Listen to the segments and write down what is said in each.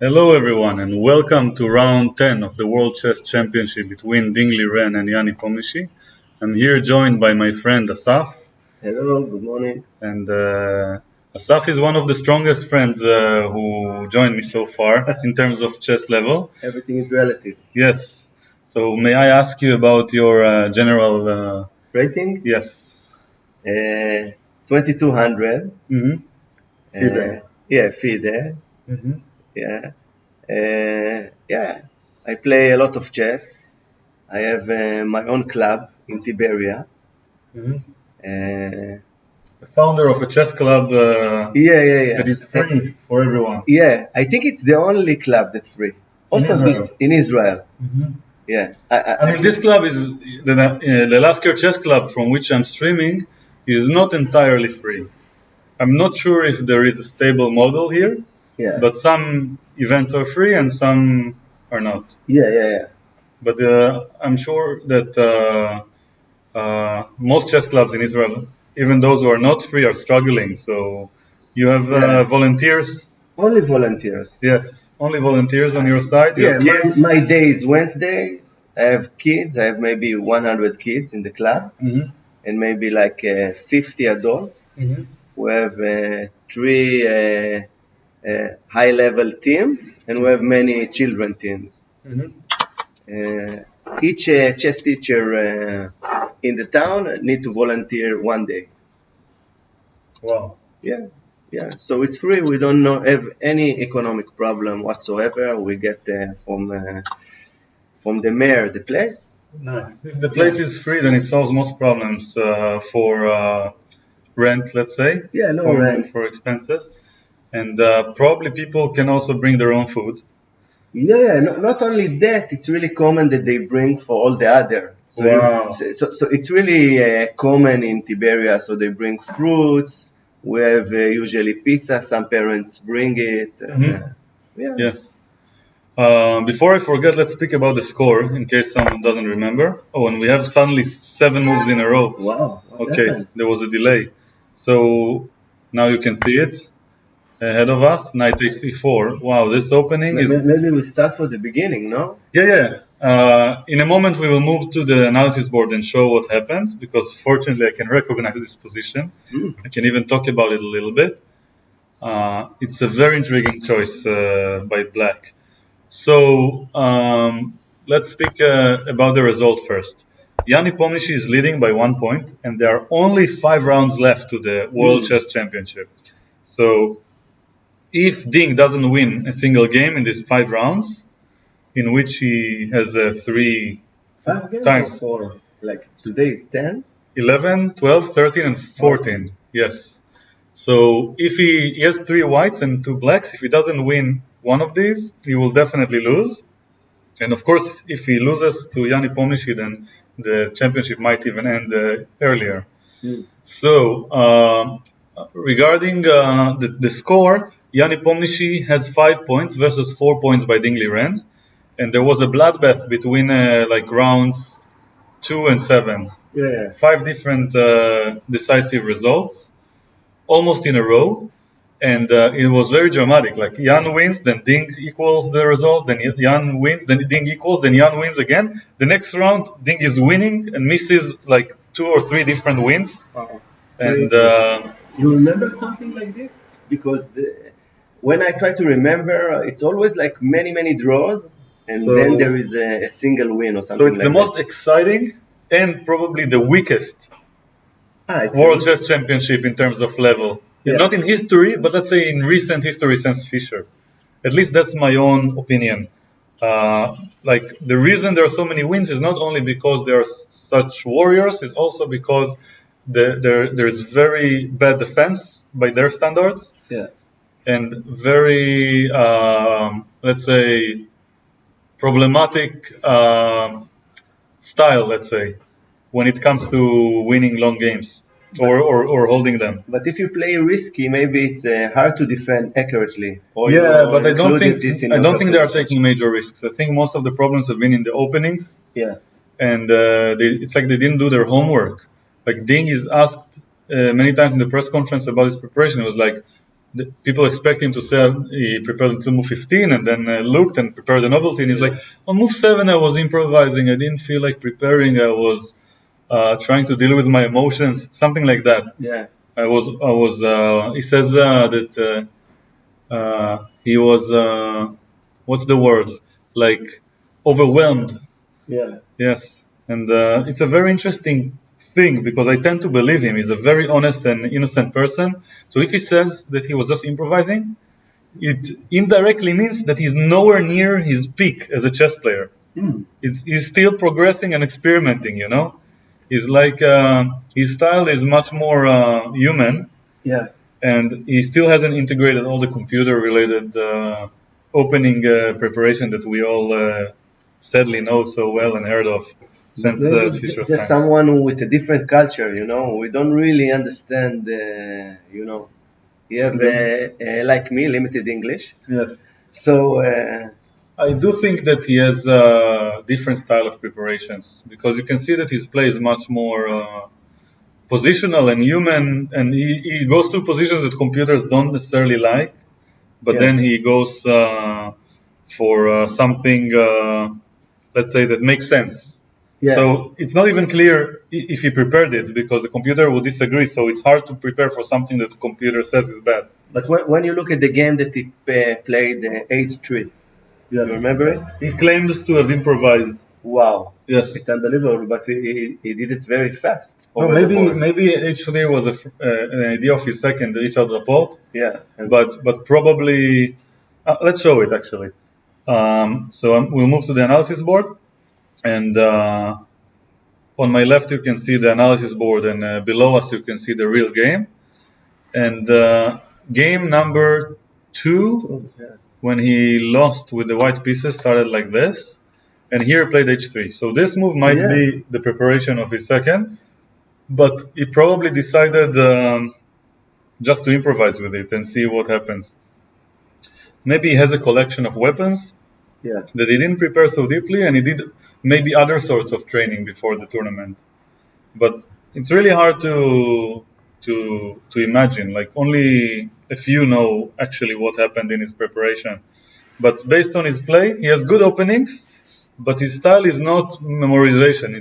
Hello everyone and welcome to round 10 of the World Chess Championship between Liren and Nepomniachtchi. I'm here joined by my friend Asaf. Hello, good morning. And Asaf is one of the strongest friends who joined me so far in terms of chess level. Everything is relative. Yes. So may I ask you about your general Rating? Yes. 2200. Mm-hmm. FIDE. Yeah, FIDE. Mm-hmm. Yeah. I play a lot of chess. I have my own club in Tiberia. Mm-hmm. The founder of a chess club yeah. that is free for everyone. Yeah, I think it's the only club that's free. Also in Israel. Mm-hmm. Yeah. I mean, this club is the Last Year Chess Club from which I'm streaming is not entirely free. I'm not sure if there is a stable model here, but some events are free and some are not. Yeah. But I'm sure that most chess clubs in Israel, even those who are not free, are struggling. So you have volunteers. Only volunteers. Yes, only volunteers on your side. You have my day is Wednesdays. I have kids. I have maybe 100 kids in the club, and maybe like 50 adults. We have three high-level teams, and we have many children teams. Each chess teacher in the town need to volunteer one day. Wow. Yeah, so it's free. We don't have any economic problem whatsoever. We get from the mayor the place. Nice. If the place is free, then it solves most problems for rent, let's say. Yeah, rent. For expenses. And probably people can also bring their own food. Yeah, not only that, it's really common that they bring for all the other. So, so it's really common in Tiberia. So they bring fruits. We have usually pizza. Some parents bring it. Yes. Before I forget, let's speak about the score in case someone doesn't remember. Oh, and we have suddenly 7 moves in a row. Wow. Okay, there was a delay. So now you can see it ahead of us. Knight takes e4. Wow, this opening is... Maybe we start from the beginning, no? Yeah. In a moment, we will move to the analysis board and show what happened, because fortunately I can recognize this position. I can even talk about it a little bit. It's a very intriguing choice by Black. So let's speak about the result first. Nepomniachtchi is leading by 1 point, and there are only 5 rounds left to the World Chess Championship. So if Ding doesn't win a single game in these 5 rounds, in which he has 3 times. Or like today is 10? 11, 12, 13, and 14. Yes. So if he has 3 whites and 2 blacks, if he doesn't win one of these, he will definitely lose. And of course, if he loses to Nepomniachtchi, then the championship might even end earlier. So regarding the score, Nepomniachtchi has 5 points versus 4 points by Ding Liren. And there was a bloodbath between like rounds 2 and 7. 5 different decisive results, almost in a row. And it was very dramatic. Like Jan wins, then Ding equals the result, then Jan wins, then Ding equals, then Jan wins again. The next round, Ding is winning and misses like 2 or 3 different wins. And you remember something like this? Because when I try to remember, it's always like many draws, and then there is a single win or something like that. So it's the most exciting and probably the weakest World Chess Championship in terms of level. Not in history, but let's say in recent history since Fischer. At least that's my own opinion. Like the reason there are so many wins is not only because there are such warriors, it's also because there's very bad defense by their standards. And very, let's say, problematic style, let's say, when it comes to winning long games. Or holding them. But if you play risky, maybe it's hard to defend accurately. But I don't think they are taking major risks. I think most of the problems have been in the openings. And it's like they didn't do their homework. Like Ding is asked many times in the press conference about his preparation. It was like, people expect him to say he prepared to move 15 and then looked and prepared the novelty, and he's like, on move 7 I was improvising, I didn't feel like preparing, I was trying to deal with my emotions, something like that. Yeah. He says that he was, what's the word? Like overwhelmed. Yeah. Yes. And it's a very interesting thing because I tend to believe him. He's a very honest and innocent person. So if he says that he was just improvising, it indirectly means that he's nowhere near his peak as a chess player. He's still progressing and experimenting, you know? He's like, his style is much more human. Yeah. And he still hasn't integrated all the computer-related opening preparation that we all sadly know so well and heard of since Fischer's just time. someone with a different culture, you know. We don't really understand, you know. You have, like me, limited English. Yes. So I do think that he has a different style of preparations because you can see that his play is much more positional and human, and he goes to positions that computers don't necessarily like, but then he goes for something, let's say, that makes sense. Yeah. So it's not even clear if he prepared it because the computer will disagree, so it's hard to prepare for something that the computer says is bad. But when you look at the game that he played, H3, you remember it? He claims to have improvised. Wow. Yes. It's unbelievable, but he did it very fast. No, maybe H3 was an idea of his second, Richard Laporte. Yeah. But probably, let's show it actually. So we'll move to the analysis board. And on my left you can see the analysis board, and below us you can see the real game. And game number 2, when he lost with the white pieces, started like this. And here he played H3. So this move might be the preparation of his second, but he probably decided just to improvise with it and see what happens. Maybe he has a collection of weapons that he didn't prepare so deeply, and he did maybe other sorts of training before the tournament. But it's really hard to imagine. Like only a few know actually what happened in his preparation. But based on his play, he has good openings, but his style is not memorization.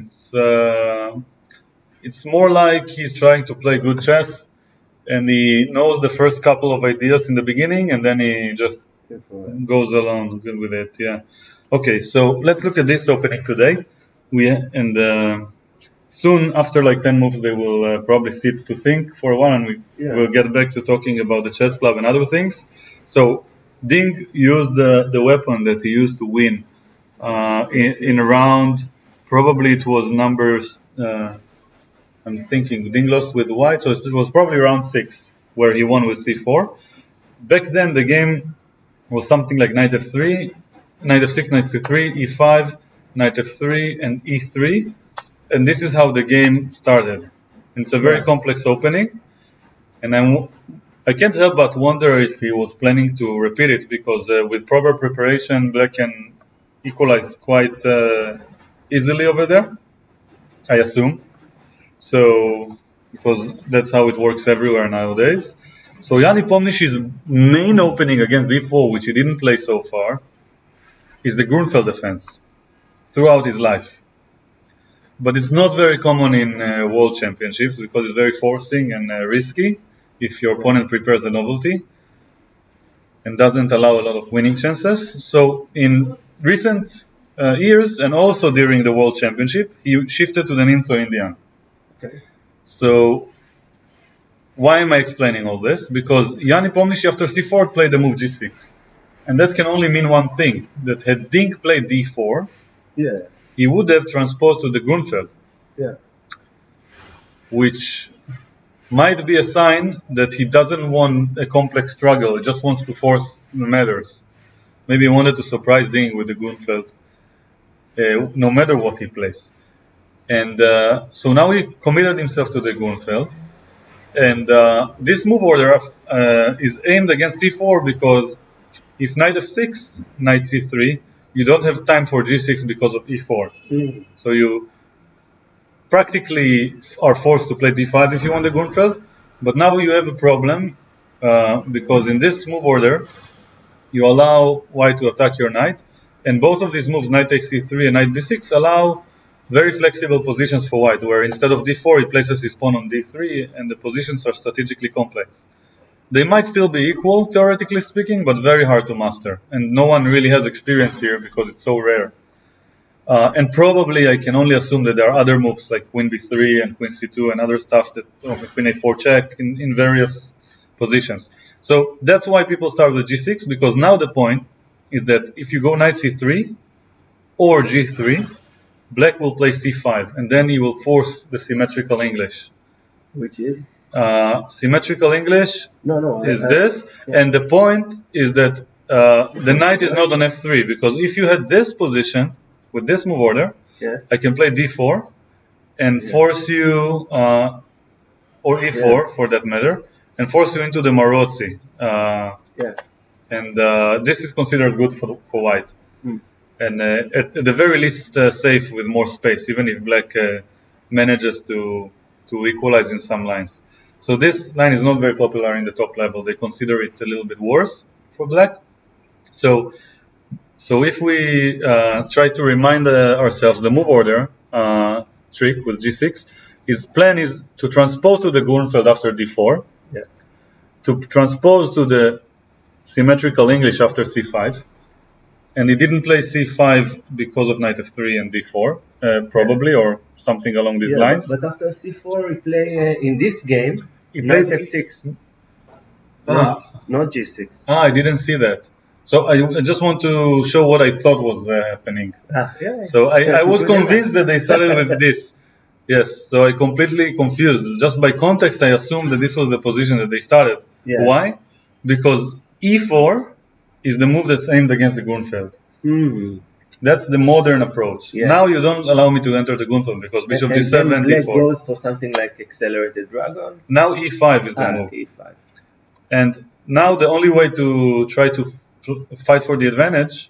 It's more like he's trying to play good chess, and he knows the first couple of ideas in the beginning, and then he just goes along with it. Yeah. Okay, so let's look at this opening today. Soon after like 10 moves, they will probably sit to think for a while, and we'll get back to talking about the chess club and other things. So Ding used the weapon that he used to win in a round. Probably it was numbers. I'm thinking Ding lost with white, so it was probably round 6 where he won with c4. Back then the game was something like knight f3, knight f6, knight c3, e5, knight f3, and e3. And this is how the game started. And it's a very complex opening. And I can't help but wonder if he was planning to repeat it, because with proper preparation, Black can equalize quite easily over there, I assume. So, because that's how it works everywhere nowadays. So Jan Nepomniachtchi's main opening against d4, which he didn't play so far, is the Grunfeld defense throughout his life. But it's not very common in world championships because it's very forcing and risky if your opponent prepares a novelty and doesn't allow a lot of winning chances. So in recent years, and also during the world championship, he shifted to the Ninso Indian. Okay. So why am I explaining all this? Because Jan Nepomniachtchi after c4 played the move g6. And that can only mean one thing, that had Ding played d4, he would have transposed to the Grunfeld, which might be a sign that he doesn't want a complex struggle, he just wants to force the matters. Maybe he wanted to surprise Ding with the Grunfeld, no matter what he plays. And so now he committed himself to the Grunfeld. And this move order is aimed against c4 because if knight f6, knight c3, you don't have time for g6 because of e4. So you practically are forced to play d5 if you want the Grunfeld. But now you have a problem because in this move order, you allow white to attack your knight, and both of these moves, knight takes c3 and knight b6, allow very flexible positions for white, where instead of d4, he places his pawn on d3, and the positions are strategically complex. They might still be equal, theoretically speaking, but very hard to master, and no one really has experience here because it's so rare. And probably I can only assume that there are other moves like queen b3 and queen c2 and other stuff that queen a4 check in various positions. So that's why people start with g6, because now the point is that if you go knight c3 or g3, black will play c5, and then you will force the symmetrical English. Which is? Symmetrical English is this, yeah. and the point is that the knight is not on f3, because if you had this position with this move order, yes, I can play d4 and force you, or e4 for that matter, and force you into the Marozzi. And this is considered good for white. And at the very least safe with more space, even if black manages to equalize in some lines. So this line is not very popular in the top level. They consider it a little bit worse for black. So if we try to remind ourselves the move order trick with g6, his plan is to transpose to the Grunfeld after d4, to transpose to the symmetrical English after c5, and he didn't play c5 because of knight f3 and d4, probably, or something along these lines. But after c4, he played in this game, knight f6, not g6. I didn't see that. So I just want to show what I thought was happening. So I was convinced that they started with this. Yes, so I completely confused. Just by context, I assumed that this was the position that they started. Why? Because e4 is the move that's aimed against the Grunfeld. That's the modern approach. Now you don't allow me to enter the Grunfeld because bishop d7 and d4. Goes for something like accelerated dragon. Now e5 is the move. E5. And now the only way to try to fight for the advantage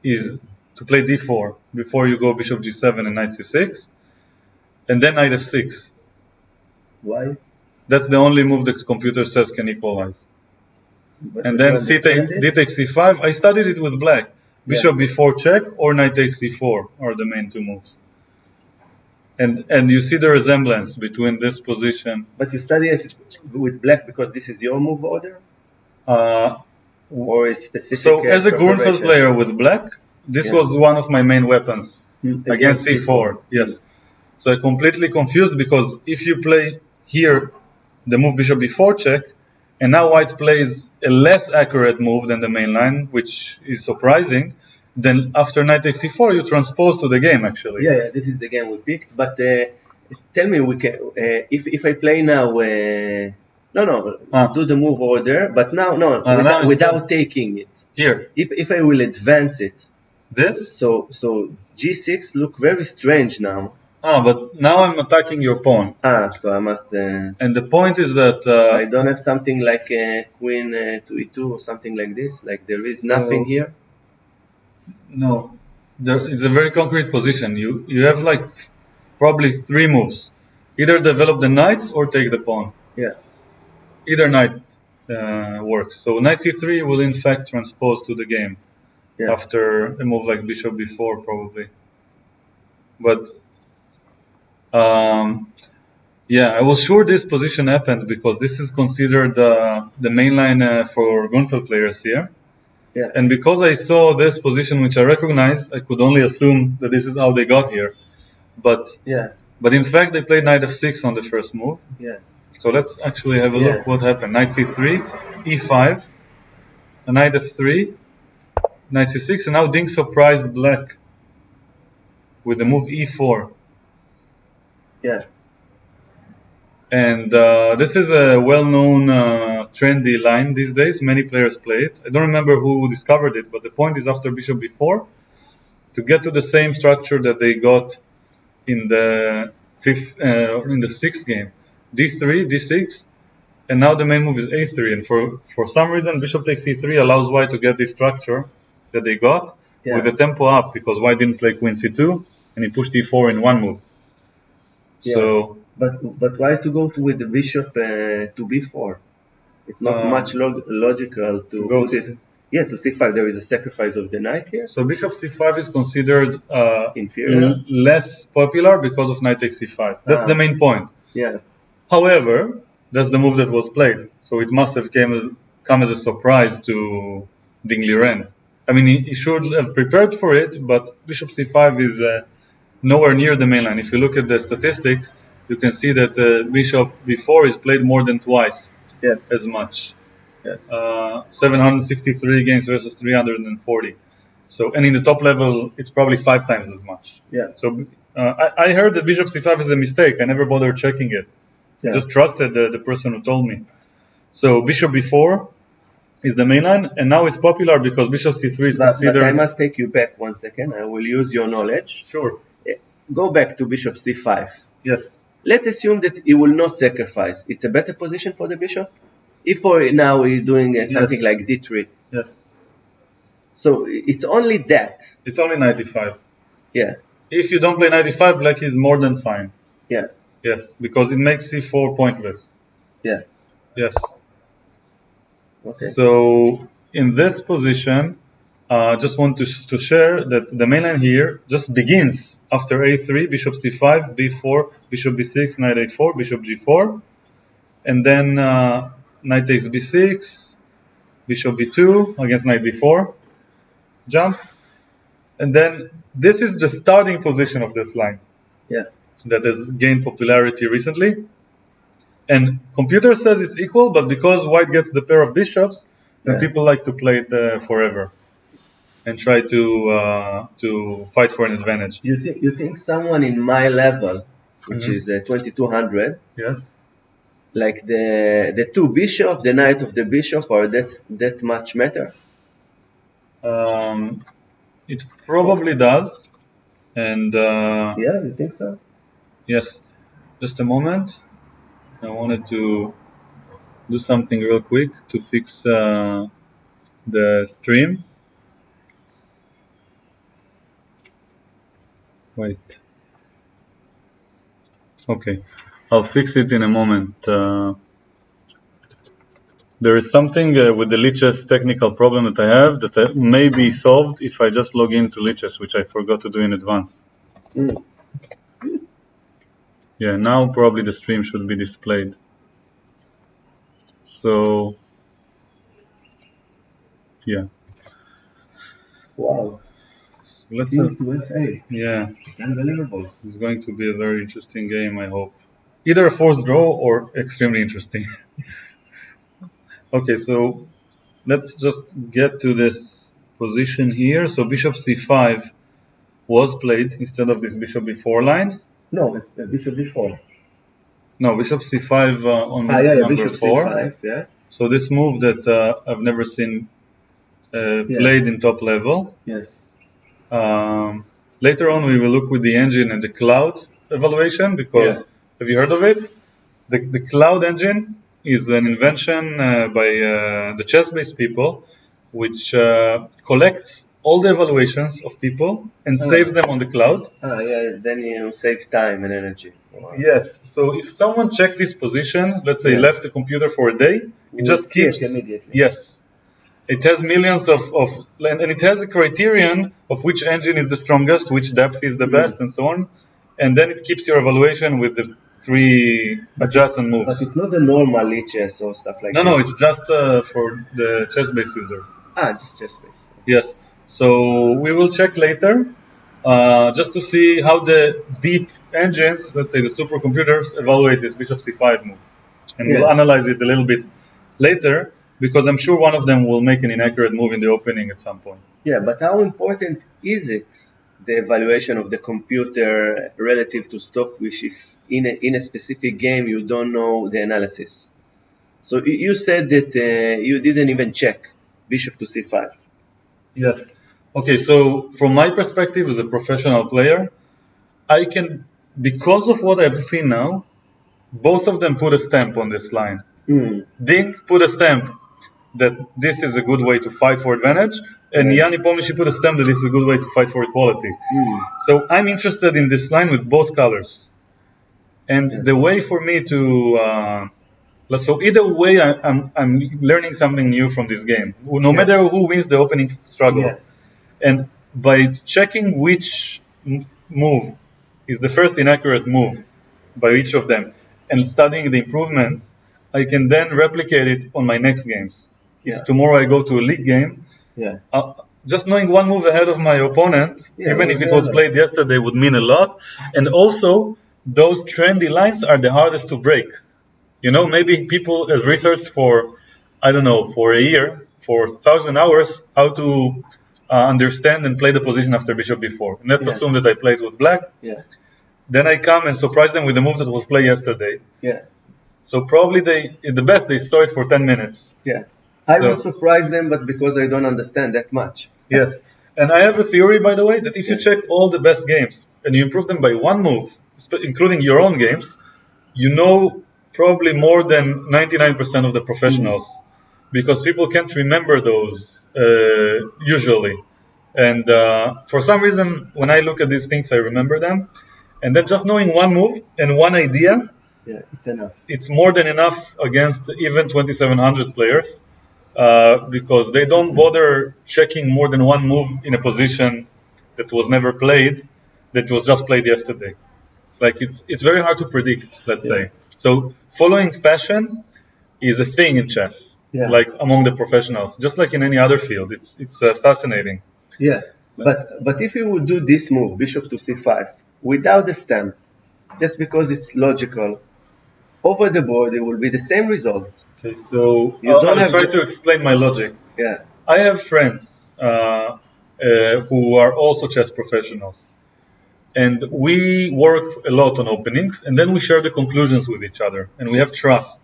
is to play d4 before you go bishop g7 and knight c6, and then knight f6. Why? That's the only move the computer says can equalize. And then d takes c5. I studied it with black. Bishop b4 check or knight takes c4 are the main two moves. And you see the resemblance between this position. But you study it with black because this is your move order? Or a specific... So as a Grunfeld player with black, this was one of my main weapons against c4. Yes. So I completely confused because if you play here the move bishop b4 check, and now white plays a less accurate move than the main line, which is surprising, then after knight takes c4, you transpose to the game, actually. Yeah, this is the game we picked. But tell me, we can, if I play now, do the move order, but now, without taking it. Here. If I will advance it. This? So g6 look very strange now. But now I'm attacking your pawn. So I must... and the point is that... I don't have something like queen to e2 or something like this? Like there is nothing here? No. It's a very concrete position. You have like probably three moves. Either develop the knights or take the pawn. Yeah. Either knight works. So knight c3 will in fact transpose to the game. After a move like bishop b4 probably. But... I was sure this position happened because this is considered the main line for Grunfeld players here. And because I saw this position which I recognize, I could only assume that this is how they got here. But in fact they played knight f6 on the first move. So let's actually have a look what happened. Knight c3, e5, a knight f3, knight c6, and now Ding surprised black with the move e4. And this is a well-known trendy line these days. Many players play it. I don't remember who discovered it, but the point is after bishop b4, to get to the same structure that they got in the sixth game, d3, d6, and now the main move is a3. And for some reason, bishop takes c3 allows white to get this structure that they got with the tempo up, because white didn't play queen c2 and he pushed e4 in one move. So, but why to go with the bishop to b4? It's not much logical to put it. Yeah, to c5 there is a sacrifice of the knight here. So bishop c5 is considered inferior, less popular because of knight takes c5. That's the main point. Yeah. However, that's the move that was played, so it must have come as a surprise to Ding Liren. I mean, he should have prepared for it, but bishop c5 is nowhere near the main line. If you look at the statistics, you can see that bishop b4 is played more than twice as much. Yes. 763 games versus 340. So, and in the top level, it's probably 5 times as much. Yeah. So, I heard that bishop c5 is a mistake. I never bothered checking it. Yeah. Just trusted the person who told me. So, bishop b4 is the main line, and now it's popular because bishop c3 is considered. But I must take you back 1 second. I will use your knowledge. Sure. Go back to bishop c5. Yes. Let's assume that he will not sacrifice. It's a better position for the bishop? If for now he's doing something like d3. Yes. So it's only that. It's only 95. Yeah. If you don't play 95, black is more than fine. Yeah. Yes, because it makes c4 pointless. Yeah. Yes. Okay. So in this position, just want to share that the main line here just begins after a3, bishop c5, b4, bishop b6, knight a4, bishop g4, and then knight takes b6, bishop b2 against knight d4, jump, and then this is the starting position of this line. Yeah. That has gained popularity recently. And computer says it's equal, but because white gets the pair of bishops, then people like to play it forever and try to fight for an advantage. You think someone in my level, which is 2200, yes, like the two bishops, the knight of the bishop, or that much matter? It probably does. And yeah, you think so? Yes. Just a moment. I wanted to do something real quick to fix the stream. Wait. Okay. I'll fix it in a moment. There is something with the Lichess technical problem that I have that may be solved if I just log into Lichess, which I forgot to do in advance. Yeah, now probably the stream should be displayed. So, yeah. Wow. So let's yeah. It's unbelievable. It's going to be a very interesting game, I hope. Either a forced draw or extremely interesting. Okay, so let's just get to this position here. So bishop c5 was played instead of this bishop b4 line. No, it's bishop b4. No, bishop c5 on number bishop 4. c5, yeah. So this move that I've never seen played in top level. Yes. Later on we will look with the engine and the cloud evaluation because have you heard of it? The cloud engine is an invention by the chess-based people which collects all the evaluations of people and saves them on the cloud. Yeah, then you save time and energy. Yes, so if someone checked this position, let's say left the computer for a day, it just keeps it immediately. Yes. It has millions and it has a criterion of which engine is the strongest, which depth is the best, and so on. And then it keeps your evaluation with the 3 adjacent moves. But it's not the normal Lichess or stuff like that. No, it's just for the chess-based users. Just chess-based. Yes. So we will check later, just to see how the deep engines, let's say the supercomputers, evaluate this bishop c5 move. And we'll analyze it a little bit later, because I'm sure one of them will make an inaccurate move in the opening at some point. Yeah, but how important is it, the evaluation of the computer relative to stock, which if in a specific game you don't know the analysis? So you said that you didn't even check bishop to c5. Yes. Okay, so from my perspective as a professional player, I can, because of what I've seen now, both of them put a stamp on this line. Ding put a stamp that this is a good way to fight for advantage, and Jan Nepomniachtchi put a stamp that this is a good way to fight for equality. So I'm interested in this line with both colors. And the way for me to So either way, I'm learning something new from this game, no matter who wins the opening struggle. Yeah. And by checking which move is the first inaccurate move by each of them and studying the improvement, I can then replicate it on my next games. If tomorrow I go to a league game, just knowing one move ahead of my opponent, even if it was played yesterday, would mean a lot. And also, those trendy lines are the hardest to break. You know, maybe people have researched for, I don't know, for a year, for 1,000 hours, how to understand and play the position after bishop b4. And let's assume that I played with black. Then I come and surprise them with the move that was played yesterday. So probably they saw it for 10 minutes. I would surprise them, but because I don't understand that much. Yes. And I have a theory, by the way, that if you check all the best games and you improve them by one move, including your own games, you know probably more than 99% of the professionals, because people can't remember those usually. And for some reason, when I look at these things, I remember them. And then just knowing one move and one idea, it's enough. It's more than enough against even 2,700 players, because they don't bother checking more than one move in a position that was never played, that was just played yesterday. It's like it's very hard to predict, let's say. So following fashion is a thing in chess, like among the professionals, just like in any other field. It's fascinating. But if you would do this move, bishop to c5, without the stamp, just because it's logical, over the board it will be the same result. Okay, so I'll try to explain my logic. I have friends who are also chess professionals. And we work a lot on openings, and then we share the conclusions with each other, and we have trust.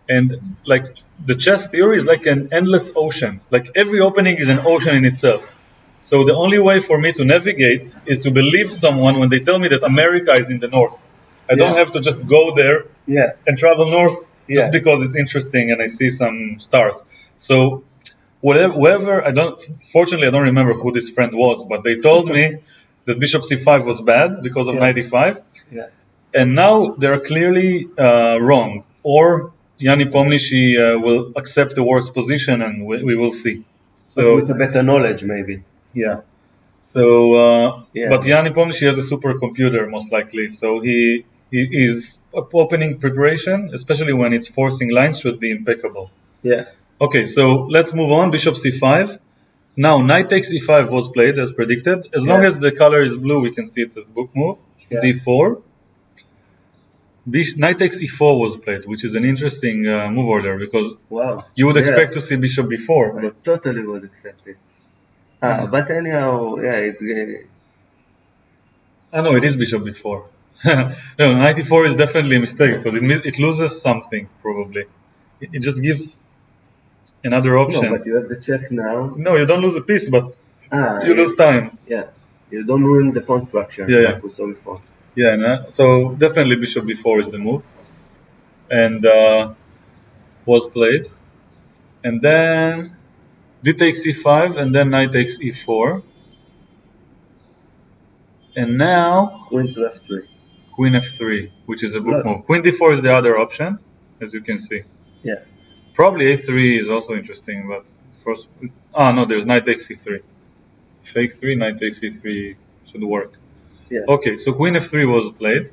And like the chess theory is like an endless ocean. Like every opening is an ocean in itself. So the only way for me to navigate is to believe someone when they tell me that America is in the north. I don't have to just go there and travel north just because it's interesting and I see some stars. So whoever, fortunately I don't remember who this friend was, but they told me that bishop c5 was bad because of knight e5. And now they're clearly wrong. Or Nepomniachtchi will accept the worst position and we will see. So with a better knowledge maybe. So, but Nepomniachtchi has a supercomputer most likely. So his opening preparation, especially when it's forcing lines, should be impeccable. Okay, so let's move on. Bishop c5. Now, knight takes e5 was played as predicted. As long as the color is blue, we can see it's a book move. d4. Knight takes e4 was played, which is an interesting move order because you would expect to see bishop b4. I totally would accept it. But anyhow, it's good. No, it is bishop b4. No, knight e4 is definitely a mistake because it loses something probably. It just gives another option. No, but you have the check now. No, you don't lose a piece, but you lose time. You don't ruin the pawn structure like we saw before. So definitely bishop b4 is the move. And was played. And then d takes e5 and then knight takes e4. And now queen to f3. Queen f3, which is a book move. Queen d4 is the other option, as you can see. Probably a3 is also interesting, but first... no, there's knight takes e3. If a3, knight takes e3 should work. Okay, so queen f3 was played.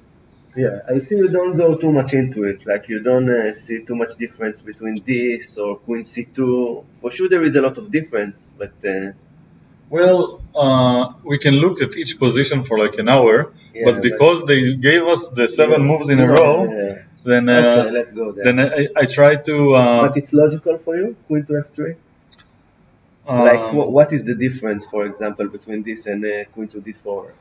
I see you don't go too much into it. Like you don't see too much difference between this or queen c2. For sure there is a lot of difference, but... Well, we can look at each position for like an hour, but because they gave us the 7 moves in a row, then okay, let's go there. Then I try to... but it's logical for you, queen to f3? Like, what is the difference, for example, between this and queen to d4?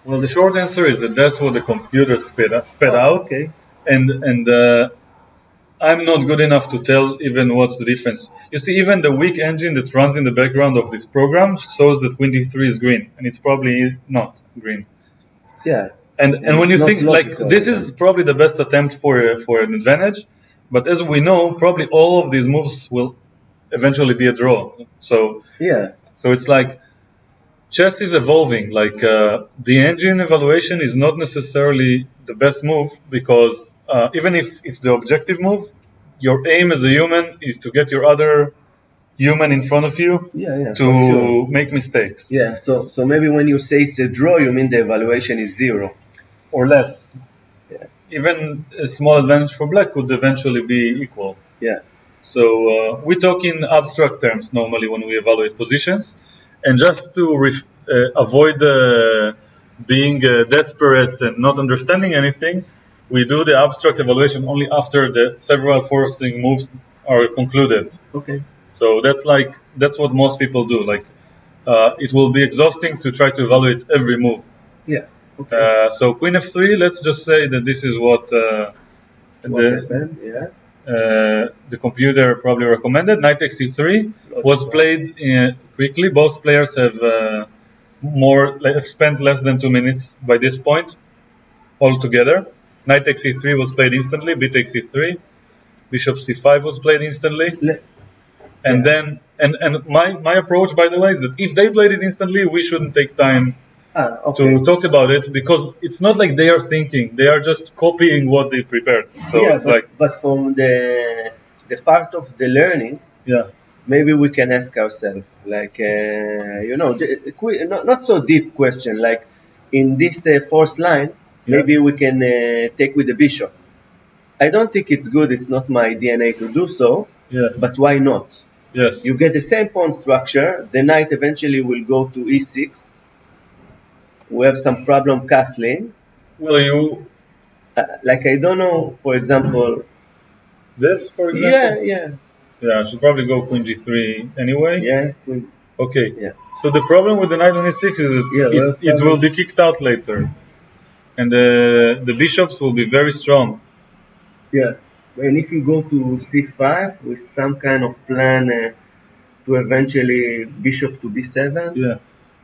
Well, the short answer is that that's what the computer spit out, and I'm not good enough to tell even what's the difference. You see, even the weak engine that runs in the background of this program shows that queen d3 is green, and it's probably not green. And when you think, like, this is probably the best attempt for an advantage, but as we know, probably all of these moves will eventually be a draw. So it's like chess is evolving. Like the engine evaluation is not necessarily the best move because even if it's the objective move, your aim as a human is to get your other human in front of you to make mistakes. Yeah, so maybe when you say it's a draw, you mean the evaluation is 0. Or less. Yeah. Even a small advantage for black could eventually be equal. Yeah. So we talk in abstract terms normally when we evaluate positions. And just to avoid being desperate and not understanding anything, we do the abstract evaluation only after the several forcing moves are concluded. Okay. So that's what most people do. Like it will be exhausting to try to evaluate every move. Yeah. Okay. So Queen F3. Let's just say that this is what happened? Yeah. The computer probably recommended. Knight takes c3 was played quickly. Both players have spent less than 2 minutes by this point altogether. Knight takes c3 was played instantly. B takes c3. Bishop c5 was played instantly. And then my approach, by the way, is that if they played it instantly, we shouldn't take time to talk about it, because it's not like they are thinking; they are just copying what they prepared. So it's but from the part of the learning, maybe we can ask ourselves, like not so deep question, like in this fourth line, maybe we can take with the bishop. I don't think it's good. It's not my DNA to do so. But why not? Yes. You get the same pawn structure. The knight eventually will go to e6. We have some problem castling. Well, you... I don't know, for example... This, for example? Yeah. Yeah, I should probably go queen g3 anyway. Yeah. Okay. Yeah. So the problem with the knight on e6 is that it will be kicked out later. And the bishops will be very strong. Yeah. And if you go to c5 with some kind of plan to eventually bishop to b7... Yeah.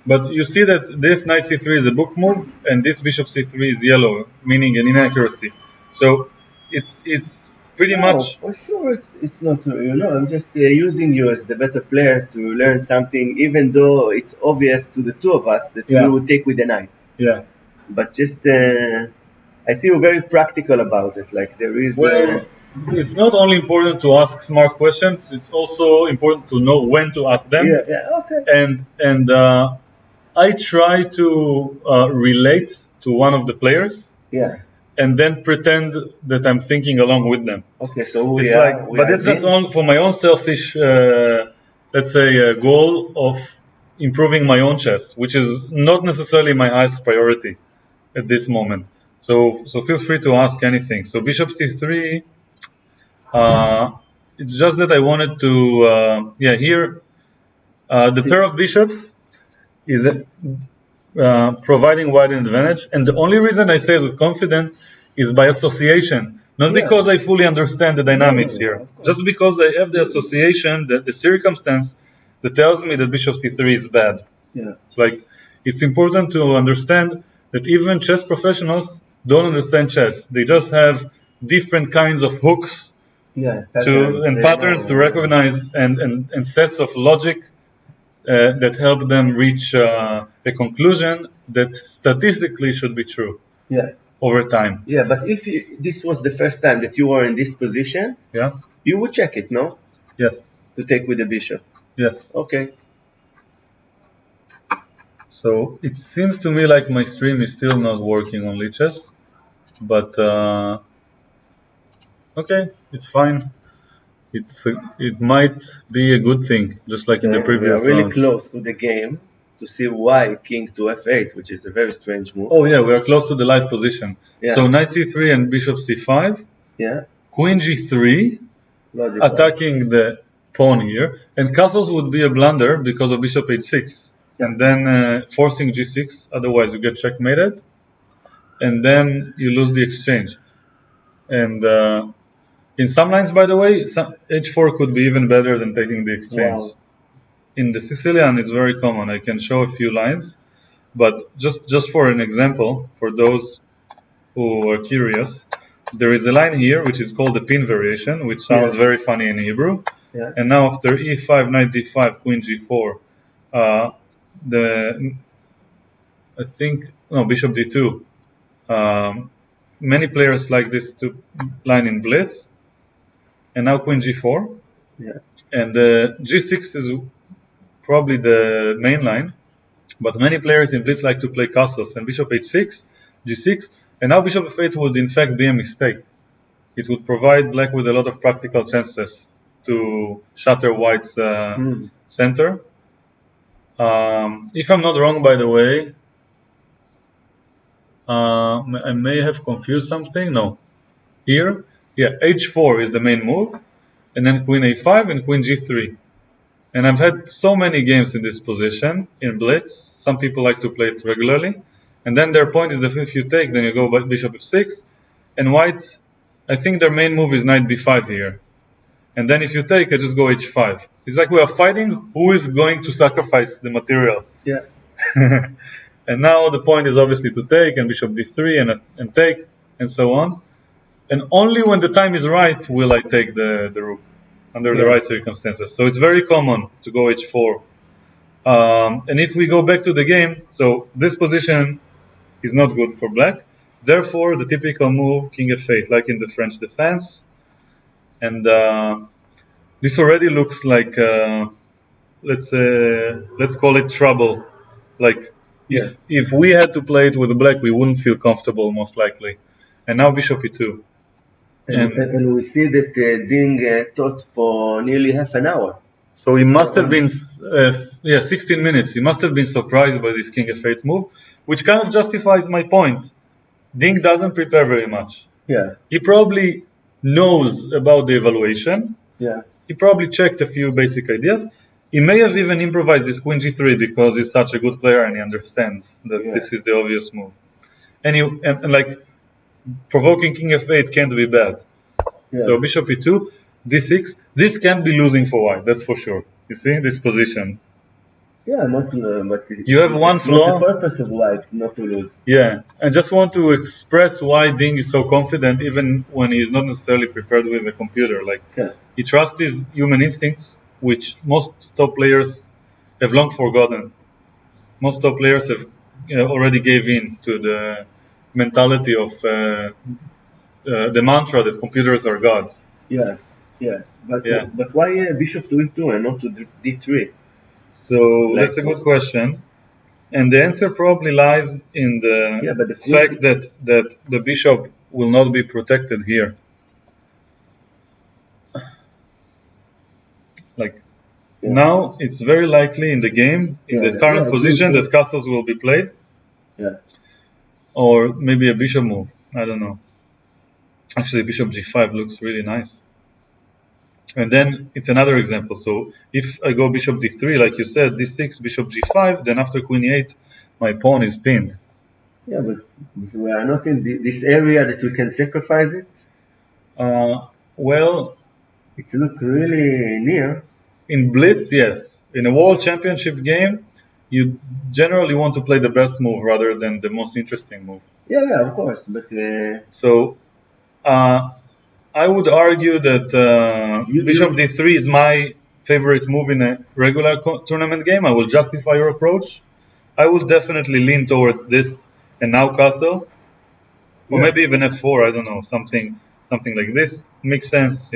But you see that this knight c3 is a book move, and this bishop c3 is yellow, meaning an inaccuracy. So it's pretty much... For sure, it's not. I'm just using you as the better player to learn something, even though it's obvious to the two of us that we would take with the knight. Yeah. But just I see you're very practical about it. Like there is. Well, it's not only important to ask smart questions; it's also important to know when to ask them. Yeah. Okay. And I try to relate to one of the players. Yeah. And then pretend that I'm thinking along with them. Okay, so it's just for my own selfish, let's say, goal of improving my own chess, which is not necessarily my highest priority at this moment. So feel free to ask anything. So bishop c3. It's just that I wanted to, here, the pair of bishops is providing white an advantage, and the only reason I say it with confidence is by association, not because I fully understand the dynamics here, just because I have the association, the circumstance that tells me that bishop c3 is bad. Yeah. It's important to understand that even chess professionals don't understand chess. They just have different kinds of hooks patterns to recognize and sets of logic that help them reach a conclusion that statistically should be true over time. Yeah, but if this was the first time that you were in this position, you would check it, no? Yes. To take with the bishop. Yes. Okay. So it seems to me like my stream is still not working on Lichess, but okay, it's fine. It might be a good thing, just like in the previous We are really close to the game to see why king to f8, which is a very strange move. Oh yeah, we are close to the live position. Yeah. So knight c3 and bishop c5. Yeah. Queen g3, attacking the pawn here, and castles would be a blunder because of bishop h6, and then forcing g6. Otherwise, you get checkmated, and then you lose the exchange. And in some lines, by the way, h4 could be even better than taking the exchange. Wow. In the Sicilian, it's very common. I can show a few lines, but just for an example, for those who are curious, there is a line here which is called the pin variation, which sounds very funny in Hebrew. Yeah. And now after e5, knight d5, queen g4, bishop d2. many players like this to line in blitz. And now queen g4. Yeah. And g6 is probably the main line. But many players in blitz like to play castles. And bishop h6, g6. And now bishop f8 would in fact be a mistake. It would provide black with a lot of practical chances to shatter white's center. If I'm not wrong, by the way, I may have confused something. No. Here, yeah, h4 is the main move, and then queen a5 and queen g3. And I've had so many games in this position, in blitz. Some people like to play it regularly. And then their point is that if you take, then you go by bishop f6. And white, I think their main move is knight b5 here. And then if you take, I just go h5. It's like we are fighting who is going to sacrifice the material. Yeah. And now the point is obviously to take, and bishop d3, and take, and so on. And only when the time is right will I take the rook, under the right circumstances. So it's very common to go h4. And if we go back to the game, so this position is not good for black. Therefore, the typical move, king f8, like in the French defense. And this already looks like, let's call it trouble. Like, if we had to play it with black, we wouldn't feel comfortable, most likely. And now bishop e2. And we see that Ding taught for nearly half an hour. So he must have been, 16 minutes. He must have been surprised by this king f8 move, which kind of justifies my point. Ding doesn't prepare very much. Yeah. He probably knows about the evaluation. Yeah. He probably checked a few basic ideas. He may have even improvised this queen g3 because he's such a good player and he understands that this is the obvious move. And like, provoking king f8 can't be bad. Yeah. So bishop e2, d6. This can't be losing for white, that's for sure. You see, this position. Yeah, but you have one flaw. Not the purpose of white, not to lose. Yeah, I just want to express why Ding is so confident, even when he is not necessarily prepared with a computer. Like, he trusts his human instincts, which most top players have long forgotten. Most top players have already gave in to the mentality of the mantra that computers are gods. But why bishop to e2 and not to d3? So that's a good question, and the answer probably lies in the fact that the bishop will not be protected here. Now it's very likely in the game, in the current position, that castles will be played. Or maybe a bishop move. I don't know. Actually, bishop g5 looks really nice. And then it's another example. So if I go bishop d3, like you said, d6, bishop g5, then after queen e8, my pawn is pinned. Yeah, but we are not in this area that we can sacrifice it. Well, it looks really near. In blitz, yes. In a world championship game, you generally want to play the best move rather than the most interesting move. Yeah, of course. But so I would argue that bishop d3 is my favorite move in a regular tournament game. I will justify your approach. I will definitely lean towards this and now castle, or maybe even f4. I don't know, something like this makes sense.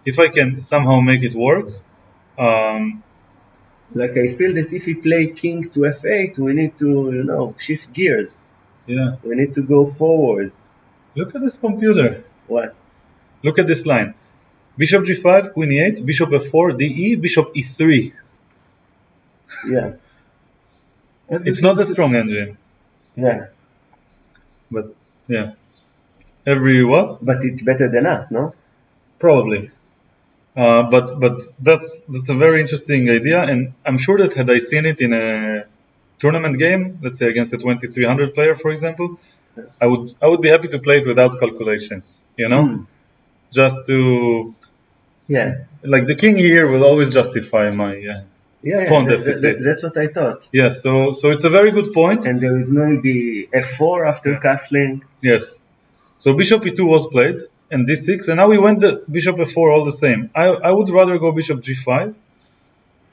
If I can somehow make it work. Like, I feel that if we play king to f8, we need to, shift gears. Yeah. We need to go forward. Look at this computer. What? Look at this line. Bishop g5, queen e8, bishop f4, de, bishop e3. Yeah. It's not a strong engine. Yeah. But, yeah. Every what? But it's better than us, no? Probably. But that's a very interesting idea, and I'm sure that had I seen it in a tournament game, let's say against a 2300 player, for example, I would be happy to play it without calculations, just to like the king here will always justify my pawn deficit. That's what I thought. Yeah, so it's a very good point. And there is maybe f4 after castling. Yes. So bishop e2 was played. And d6, and now we went the bishop f4 all the same. I would rather go bishop g5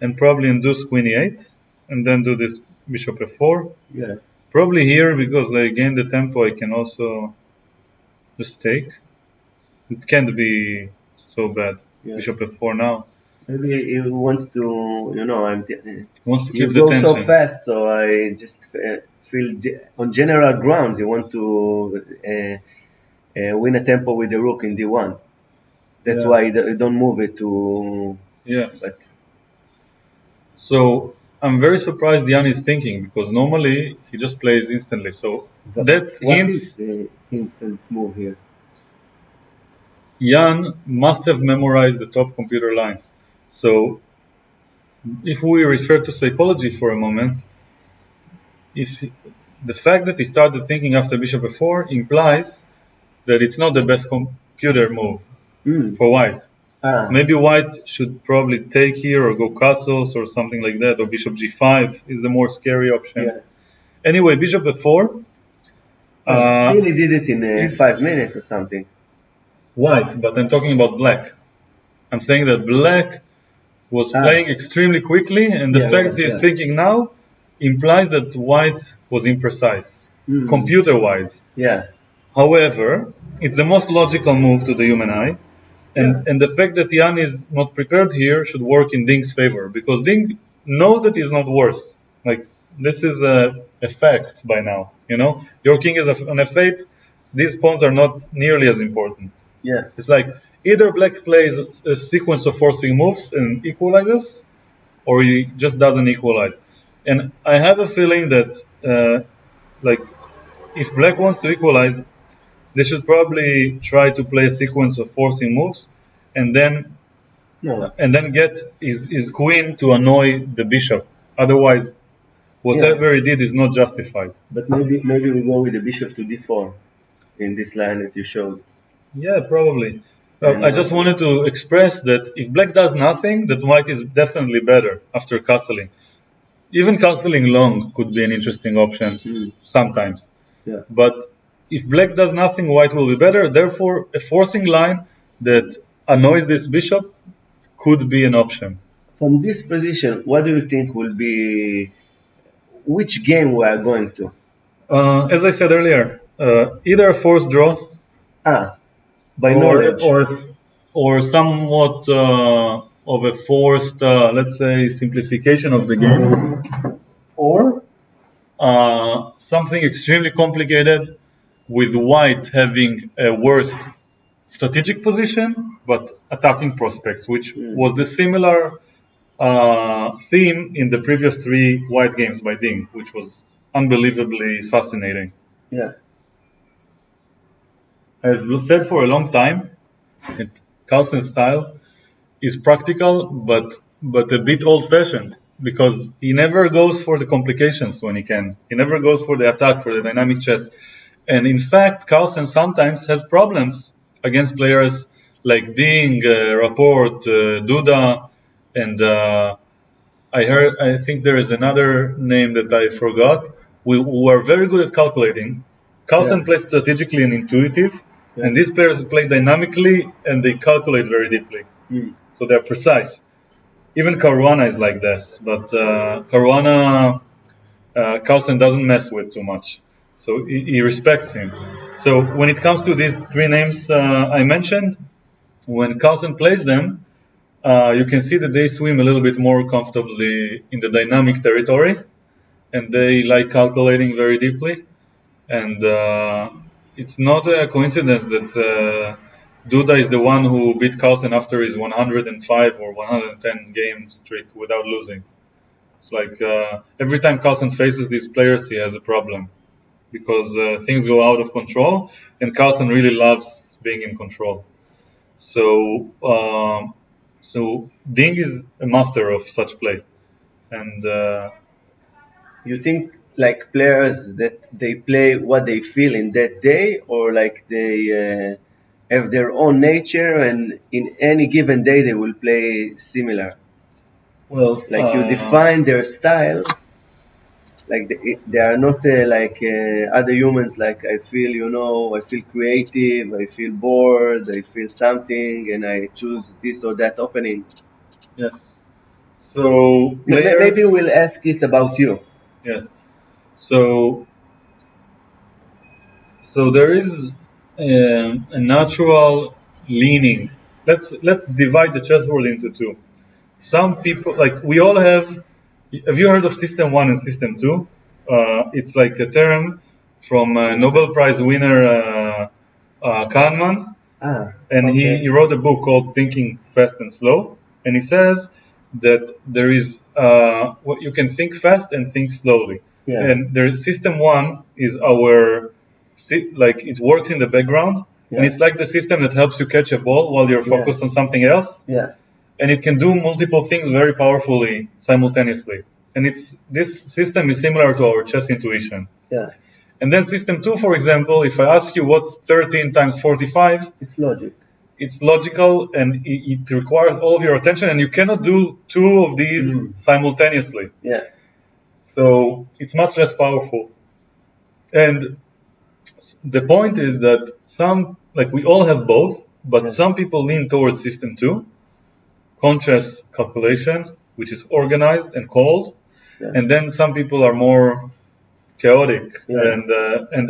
and probably induce queen e8 and then do this bishop f4. Yeah. Probably here, because I gain the tempo, I can also the stake. It can't be so bad. Bishop f4 now. Maybe he wants to, Wants to you keep the go tension. so fast, so I just feel on general grounds you want to win a tempo with the rook in d1. That's why you don't move it to. But so I'm very surprised Jan is thinking, because normally he just plays instantly. So that what hints. Is the instant move here? Jan must have memorized the top computer lines. So if we refer to psychology for a moment, the fact that he started thinking after bishop f4 implies that it's not the best computer move for white. Maybe white should probably take here or go castles or something like that, or bishop g5 is the more scary option. Anyway, bishop f4. Still he did it in 5 minutes or something. White, but I'm talking about black. I'm saying that black was playing extremely quickly, and the fact that he's thinking now implies that white was imprecise, computer-wise. However, it's the most logical move to the human eye, and the fact that Jan is not prepared here should work in Ding's favor, because Ding knows that he's not worse. Like, this is a fact by now, Your king is on f8, these pawns are not nearly as important. It's like either black plays a sequence of forcing moves and equalizes, or he just doesn't equalize. And I have a feeling that, if black wants to equalize, they should probably try to play a sequence of forcing moves, and then get his queen to annoy the bishop. Otherwise, whatever he did is not justified. But maybe we go with the bishop to d4 in this line that you showed. Yeah, probably. I just wanted to express that if black does nothing, that white is definitely better after castling. Even castling long could be an interesting option sometimes. But if black does nothing, white will be better. Therefore, a forcing line that annoys this bishop could be an option. From this position, what do you think will be, which game we are going to? As I said earlier, either a forced draw. By knowledge. Or somewhat of a forced, let's say, simplification of the game. Or something extremely complicated with white having a worse strategic position, but attacking prospects, which was the similar theme in the previous 3 white games by Ding, which was unbelievably fascinating. I've said for a long time that Carlsen's style is practical, but a bit old-fashioned, because he never goes for the complications when he can. He never goes for the attack, for the dynamic chess. And in fact, Carlsen sometimes has problems against players like Ding, Rapport, Duda, and I think there is another name that I forgot, who are very good at calculating. Carlsen plays strategically and intuitive, and these players play dynamically and they calculate very deeply. So they're precise. Even Caruana is like this, but Caruana, Carlsen doesn't mess with too much. So he respects him. So when it comes to these 3 names I mentioned, when Carlsen plays them, you can see that they swim a little bit more comfortably in the dynamic territory, and they like calculating very deeply. And it's not a coincidence that Duda is the one who beat Carlsen after his 105 or 110 game streak without losing. It's like every time Carlsen faces these players, he has a problem, because things go out of control, and Carlsen really loves being in control. So Ding is a master of such play. And you think like players that they play what they feel in that day, or like they have their own nature and in any given day they will play similar? Well, like you define their style, like they are not like other humans, like I feel, I feel creative, I feel bored, I feel something, and I choose this or that opening. Yes. So maybe we'll ask it about you. Yes. So there is a natural leaning. Let's divide the chessboard into two. Some people, like we all have. Have you heard of System 1 and System 2? It's like a term from Nobel Prize winner Kahneman, and he wrote a book called Thinking Fast and Slow, and he says that there is what you can think fast and think slowly. And the System 1 is our like it works in the background, and it's like the system that helps you catch a ball while you're focused on something else. And it can do multiple things very powerfully simultaneously. And this system is similar to our chess intuition. And then System 2, for example, if I ask you what's 13 times 45, it's logic. It's logical, and it requires all of your attention, and you cannot do two of these simultaneously. So it's much less powerful. And the point is that we all have both, but some people lean towards System 2, conscious calculation, which is organized and cold, and then some people are more chaotic, and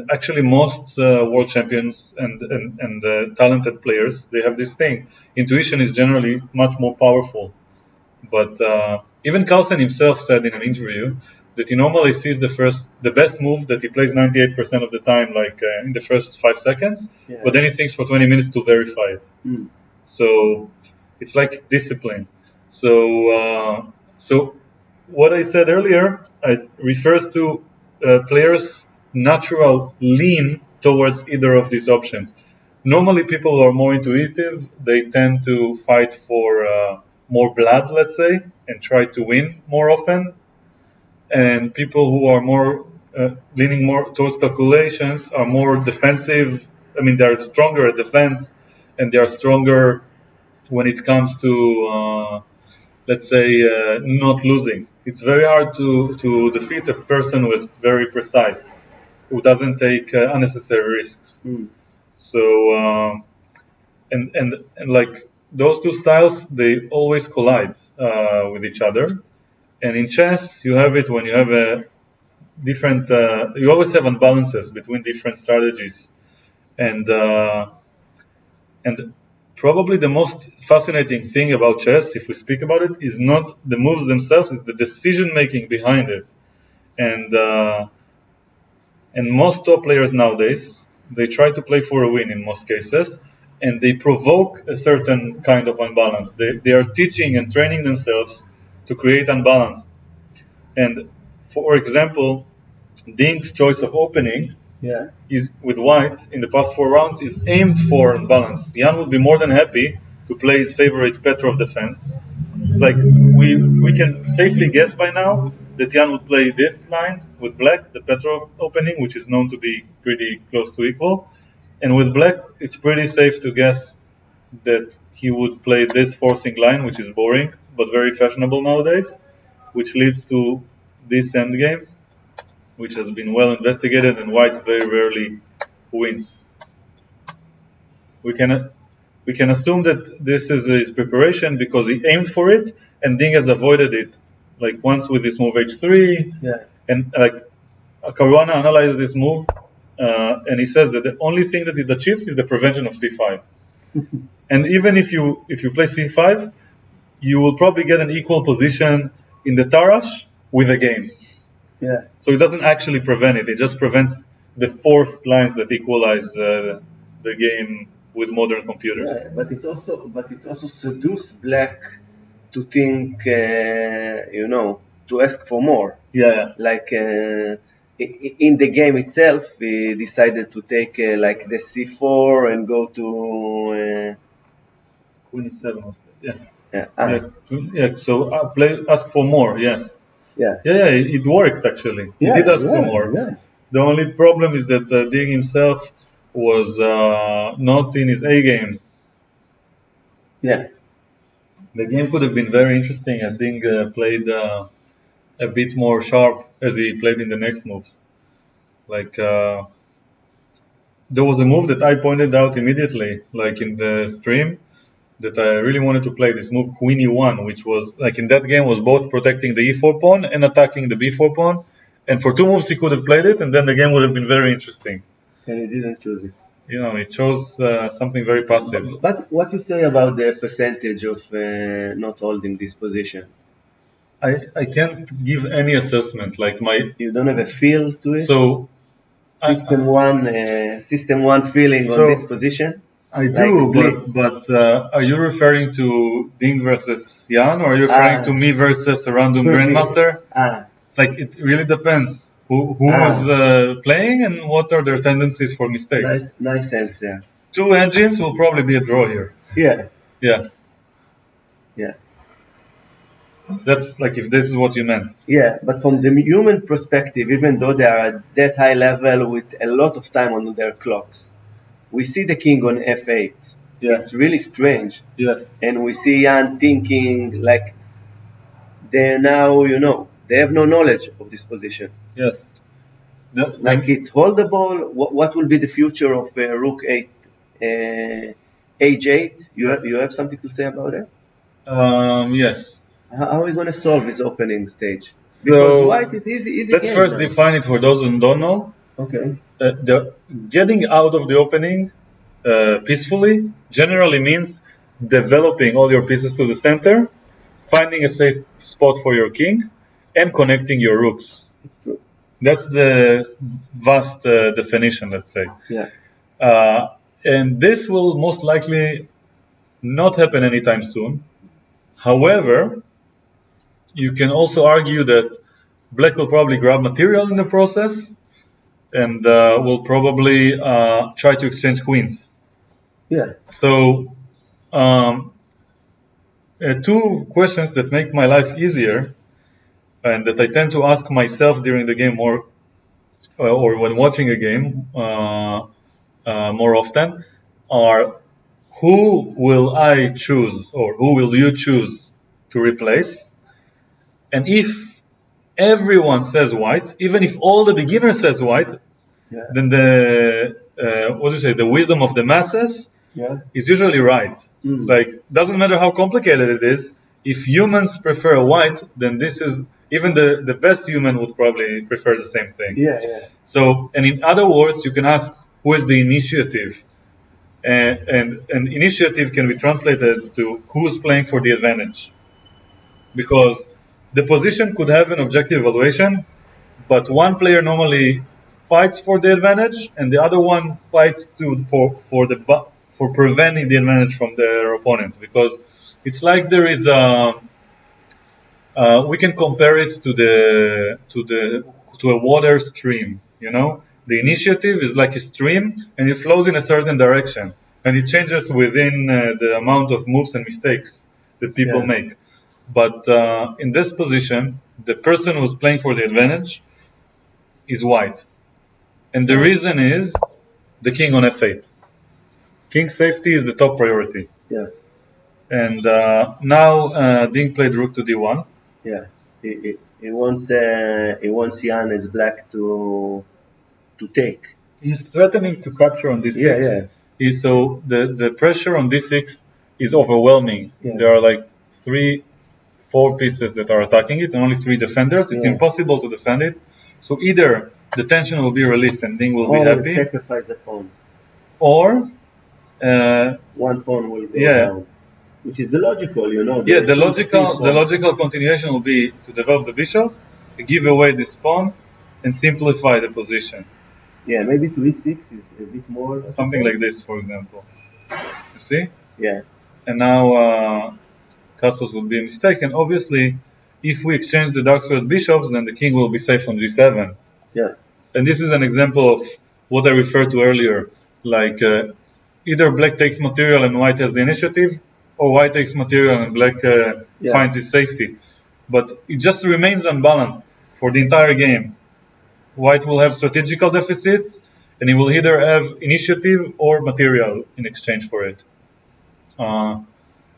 actually most world champions and talented players, they have this thing. Intuition is generally much more powerful, but even Carlsen himself said in an interview that he normally sees the best move that he plays 98% of the time, like in the first 5 seconds, but then he thinks for 20 minutes to verify it. So it's like discipline. So what I said earlier, it refers to players' natural lean towards either of these options. Normally, people who are more intuitive, they tend to fight for more blood, let's say, and try to win more often. And people who are more leaning more towards calculations are more defensive. I mean, they're stronger at defense, and they are stronger when it comes to let's say, not losing. It's very hard to defeat a person who is very precise, who doesn't take unnecessary risks. So, and like those two styles, they always collide with each other. And in chess, you have it when you have a different, you always have imbalances between different strategies. And probably the most fascinating thing about chess, if we speak about it, is not the moves themselves, it's the decision making behind it. And most top players nowadays, they try to play for a win in most cases, and they provoke a certain kind of unbalance. They are teaching and training themselves to create unbalance. And for example, Ding's choice of opening is with white in the past 4 rounds is aimed for unbalance. Jan would be more than happy to play his favorite Petrov defense. It's like we can safely guess by now that Jan would play this line with black, the Petrov opening, which is known to be pretty close to equal. And with black, it's pretty safe to guess that he would play this forcing line, which is boring but very fashionable nowadays, which leads to this endgame, which has been well investigated, and white very rarely wins. We can assume that this is his preparation because he aimed for it, and Ding has avoided it. Like once with this move h3, and like Caruana analyzed this move, and he says that the only thing that it achieves is the prevention of c5. And even if you play c5, you will probably get an equal position in the Tarash with a game. So it doesn't actually prevent it; it just prevents the forced lines that equalize the game with modern computers. But it's also seduce black to think, to ask for more. Like in the game itself, we decided to take like the c4 and go to Queen e7. So ask for more. Yes. It worked actually. He did ask for more. The only problem is that Ding himself was not in his A game. The game could have been very interesting. I think played a bit more sharp as he played in the next moves. Like there was a move that I pointed out immediately, like in the stream, that I really wanted to play this move, Queen e1, which was, like in that game, was both protecting the e4 pawn and attacking the b4 pawn. And for 2 moves he could have played it, and then the game would have been very interesting. And he didn't choose it. it shows something very passive. But what you say about the percentage of not holding this position? I can't give any assessment. Like you don't have a feel to it. So system one feeling on this position. I do, but are you referring to Ding versus Jan, or are you referring to me versus a random grandmaster? It's like it really depends who is playing and what are their tendencies for mistakes. Nice answer. Two engines will probably be a draw here. Yeah. That's like if this is what you meant. Yeah, but from the human perspective, even though they are at that high level with a lot of time on their clocks, we see the king on f8. It's really strange. And we see Jan thinking like they're now, they have no knowledge of this position. Like it's holdable. What will be the future of rook 8, h8? You have something to say about it? Yes. How are we going to solve this opening stage? Because white is easy. Let's first define it for those who don't know. Okay. Getting out of the opening peacefully generally means developing all your pieces to the center, finding a safe spot for your king, and connecting your rooks. It's true. That's the vast definition, let's say. And this will most likely not happen anytime soon. However, you can also argue that black will probably grab material in the process and will probably try to exchange queens. So, two questions that make my life easier and that I tend to ask myself during the game or when watching a game more often are, who will I choose or who will you choose to replace? And if everyone says white, even if all the beginners says white, then the wisdom of the masses is usually right. It's like, doesn't matter how complicated it is, if humans prefer white, then this is, even the best human would probably prefer the same thing. So, and in other words, you can ask, who is the initiative? And initiative can be translated to who's playing for the advantage. Because the position could have an objective evaluation, but one player normally fights for the advantage, and the other one fights for preventing the advantage from their opponent. Because it's like there is we can compare it to a water stream. The initiative is like a stream, and it flows in a certain direction, and it changes within the amount of moves and mistakes that people make. But in this position, the person who's playing for the advantage is white. And the reason is the king on f8. King safety is the top priority. And now Ding played rook to d1. He wants Jan as black to take. He's threatening to capture on d6. So the pressure on d6 is overwhelming. There are like 4 pieces that are attacking it and only 3 defenders. It's impossible to defend it. So either the tension will be released and Ding will be happy, sacrifice the pawn, or one pawn will go down, which is the logical, the logical continuation will be to develop the bishop, give away this pawn, and simplify the position. Maybe to e6 is a bit more. Something like this, for example. You see? And now castles would be a mistake, and obviously, if we exchange the dark squared bishops, then the king will be safe on g7. And this is an example of what I referred to earlier, like either black takes material and white has the initiative, or white takes material and black finds his safety. But it just remains unbalanced for the entire game. White will have strategical deficits, and he will either have initiative or material in exchange for it.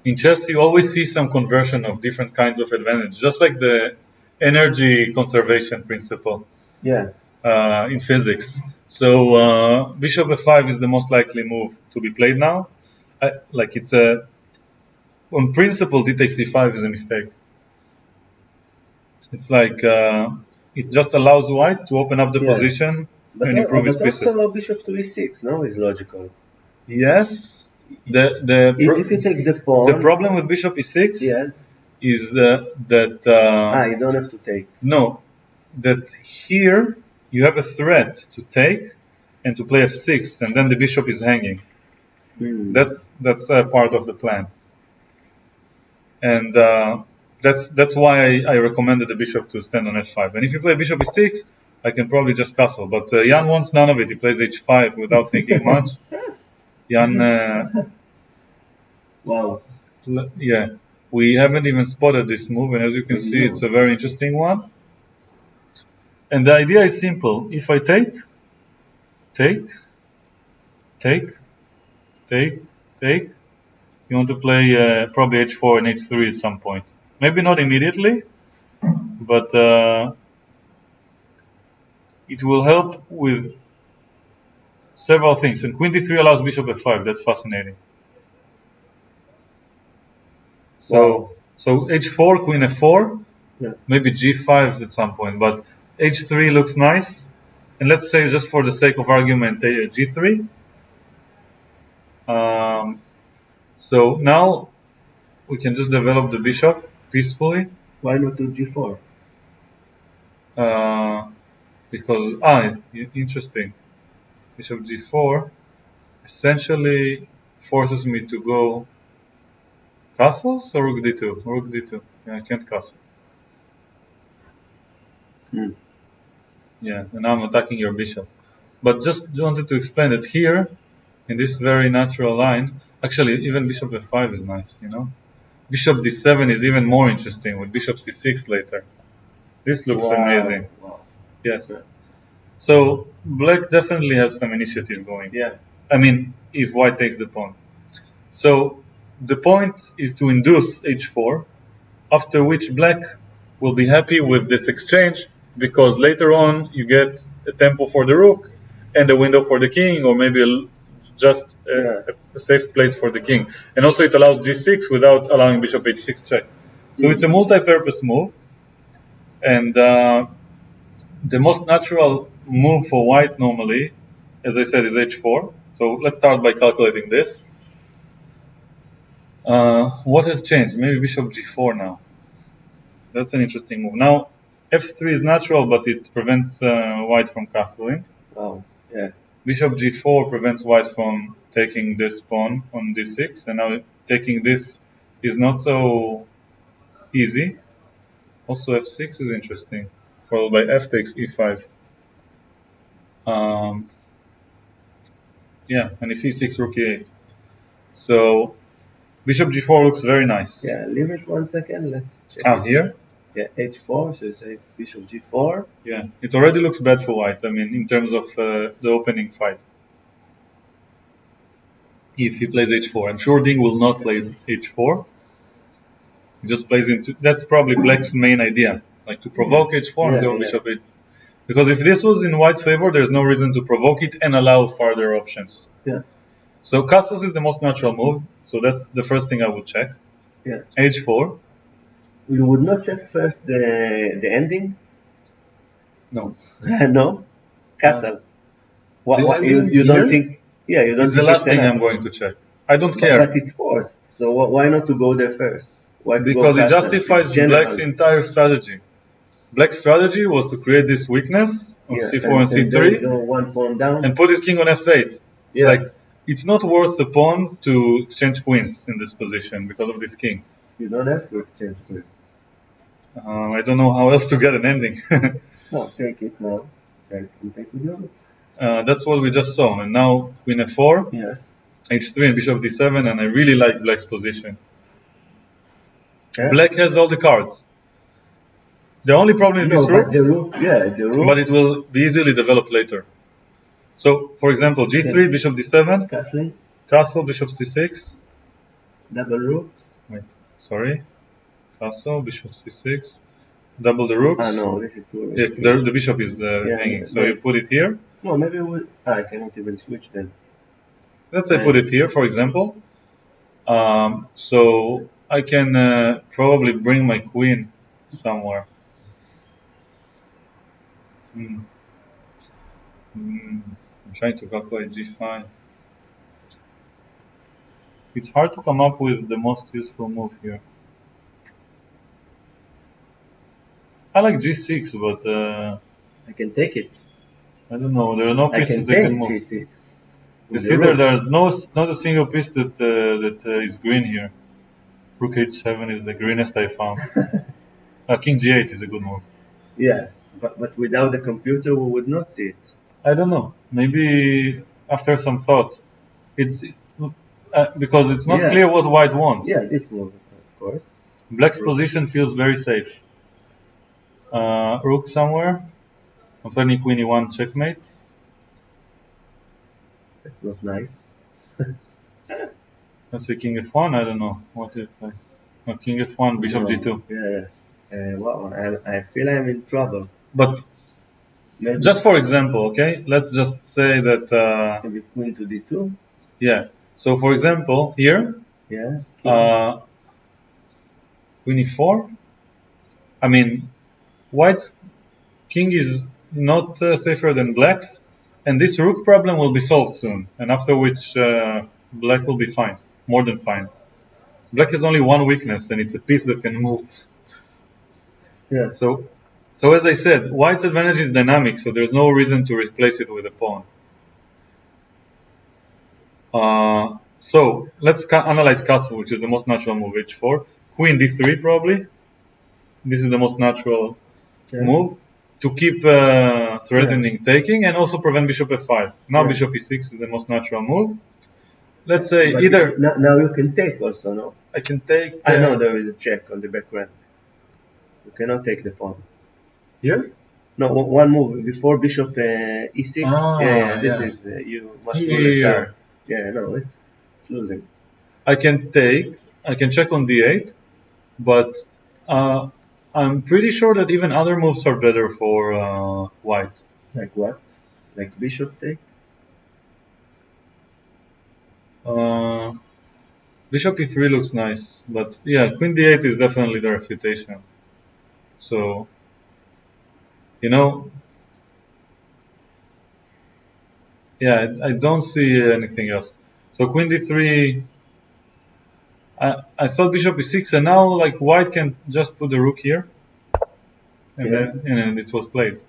In chess, you always see some conversion of different kinds of advantage, just like the energy conservation principle in physics. So bishop f5 is the most likely move to be played now. On principle, d takes d5 is a mistake. It's like it just allows white to open up the position But, and improve his pieces. also bishop to e6, no, is logical. Yes. If you take the pawn, the problem with bishop e6 is that you don't have to take. No, that here you have a threat to take and to play f6, and then the bishop is hanging. That's a part of the plan, and that's why I recommended the bishop to stand on f5. And if you play bishop e6, I can probably just castle. But Jan wants none of it. He plays h5 without thinking much. Jan, wow. Yeah, we haven't even spotted this move, and as you can see, it's a very interesting one. And the idea is simple. If I take, you want to play probably h4 and h3 at some point. Maybe not immediately, but it will help with several things. And queen d3 allows bishop f5. That's fascinating. So h4, queen f4, maybe g5 at some point, but h3 looks nice. And let's say, just for the sake of argument, g3. So now we can just develop the bishop peacefully. Why not do g4? Because interesting. Bishop g4 essentially forces me to go castles or rook d2. Rook d2. Yeah, I can't castle. Yeah, and now I'm attacking your bishop. But just wanted to explain that here, in this very natural line, actually even bishop f5 is nice, you know. Bishop d7 is even more interesting with bishop c6 later. This looks amazing. Wow. Yes. So black definitely has some initiative going. Yeah. I mean, if white takes the pawn. So the point is to induce h4, after which black will be happy with this exchange, because later on you get a tempo for the rook and a window for the king, or maybe just a safe place for the king. And also it allows g6 without allowing bishop h6 check. So it's a multi-purpose move, and the most natural move for white normally, as I said, is h4. So let's start by calculating this. What has changed? Maybe bishop g4 now. That's an interesting move. Now, f3 is natural, but it prevents white from castling. Oh, yeah. Bishop g4 prevents white from taking this pawn on d6, and now taking this is not so easy. Also, f6 is interesting, followed by f takes e5. Yeah, and if e6, rook e8. So bishop g4 looks very nice. Yeah, leave it 1 second. Let's check. Here? Yeah, h4. So you say bishop g4. Yeah, it already looks bad for white. I mean, in terms of the opening fight. If he plays h4, I'm sure Ding will not play h4. He just plays into. That's probably black's main idea, like to provoke h4 and go bishop h. Because if this was in white's favor, there's no reason to provoke it and allow further options. Yeah. So castles is the most natural move. So that's the first thing I would check. Yeah. h4. You would not check first the ending? No. No? Castle. What you don't think? Yeah, you don't. It's the last thing I'm going to check. I don't care. But it's forced. So why not to go there first? Why because it justifies black's entire strategy. Black's strategy was to create this weakness on c4 and c3 go one pawn down and put his king on f8. It's like, it's not worth the pawn to exchange queens in this position because of this king. You don't have to exchange queens. I don't know how else to get an ending. No, take it now. Take it. That's what we just saw. And now queen f4, h3 and bishop d7, and I really like black's position. Black has all the cards. The only problem is this rook, the rook, but it will be easily developed later. So, for example, g3, bishop d7, castle, bishop c6, double rooks. Wait, sorry, castle, bishop c6, double the rooks. No, this is too the bishop is hanging, so you put it here. No, maybe I cannot even switch then. Let's say put it here, for example. So I can probably bring my queen somewhere. I'm trying to calculate g5. It's hard to come up with the most useful move here. I like g6, but I can take it. I don't know. There are no pieces that can move. G6. You see, there's not a single piece that is green here. Rook h7 is the greenest I found. King g8 is a good move. Yeah, but without the computer, we would not see it. I don't know. Maybe after some thought, it's because it's not clear what white wants. Yeah, this move, of course. Black's position feels very safe. Rook somewhere. I'm starting queen e1 checkmate. That's not nice. Let's say king f1. I don't know what if I. No, king f1, bishop g2. Yeah. Wow, I feel I'm in trouble. But maybe. Just for example, okay, let's just say that. Maybe queen to d2. Yeah. So for example, here. Yeah. Queen e4. I mean, white's king is not safer than black's, and this rook problem will be solved soon, and after which black will be fine, more than fine. Black has only one weakness, and it's a piece that can move. Yeah. So as I said, white's advantage is dynamic, so there's no reason to replace it with a pawn. So let's analyze castle, which is the most natural move, h4. Queen d3 probably. This is the most natural move to keep threatening taking and also prevent bishop f5. Now bishop e6 is the most natural move. Let's say but either... Now you can take also, no? I can take... I know there is a check on the back rank. You cannot take the pawn. Here? No, one move before bishop e6. This is you must roll it down. Yeah, no, it's losing. I can check on d8, but I'm pretty sure that even other moves are better for white. Like what? Like bishop take? Bishop e3 looks nice, but yeah, queen d8 is definitely the refutation. So, you know, yeah, I don't see anything else. So queen d3, I thought bishop e6, and now like white can just put the rook here, and then it was played.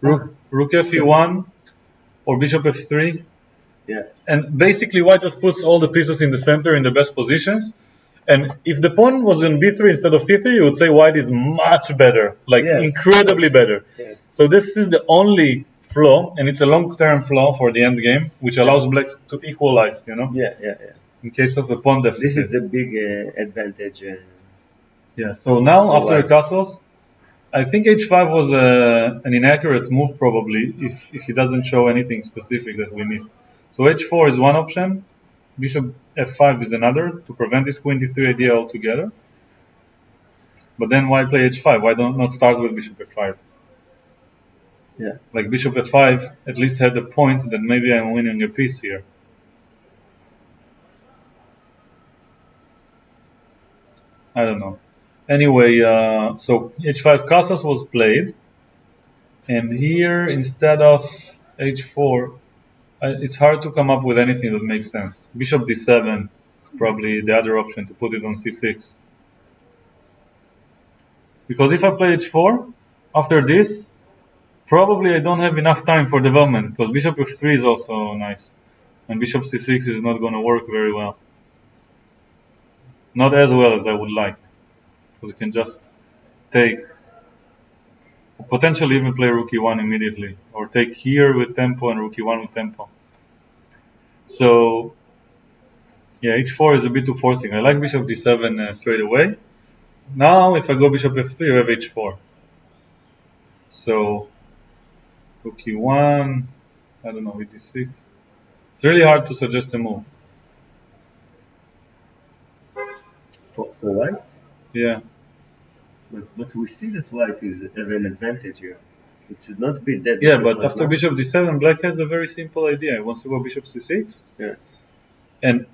Rook fe1 or bishop f3. Yeah. And basically white just puts all the pieces in the center in the best positions. And if the pawn was in b3 instead of c3, you would say white is much better, like incredibly better. Yes. So this is the only flaw, and it's a long-term flaw for the end game, which allows black to equalize, you know? Yeah. In case of a pawn deficit. This is the big advantage. Yeah, so now after castles, I think h5 was an inaccurate move probably if he doesn't show anything specific that we missed. So h4 is one option, bishop f5 is another to prevent this queen d3 idea altogether. But then why play h5? Why not start with bishop f5? Yeah. Like bishop f5 at least had the point that maybe I'm winning a piece here. I don't know. Anyway, so h5 castles was played, and here instead of h4, it's hard to come up with anything that makes sense. Bishop d7 is probably the other option to put it on c6. Because if I play h4, after this, probably I don't have enough time for development, because bishop f3 is also nice, and bishop c6 is not going to work very well. Not as well as I would like, because you can just take, potentially even play rook e1 immediately, or take here with tempo and rook e1 with tempo. So, yeah, h4 is a bit too forcing. I like bishop d7 straight away. Now, if I go bishop f3, I have h4. So, rook e1, I don't know, with d6. It's really hard to suggest a move. For white? Yeah. But we see that white have an advantage here. It should not be that. Yeah, but after bishop d7, black has a very simple idea. He wants to go bishop c6. Yes. And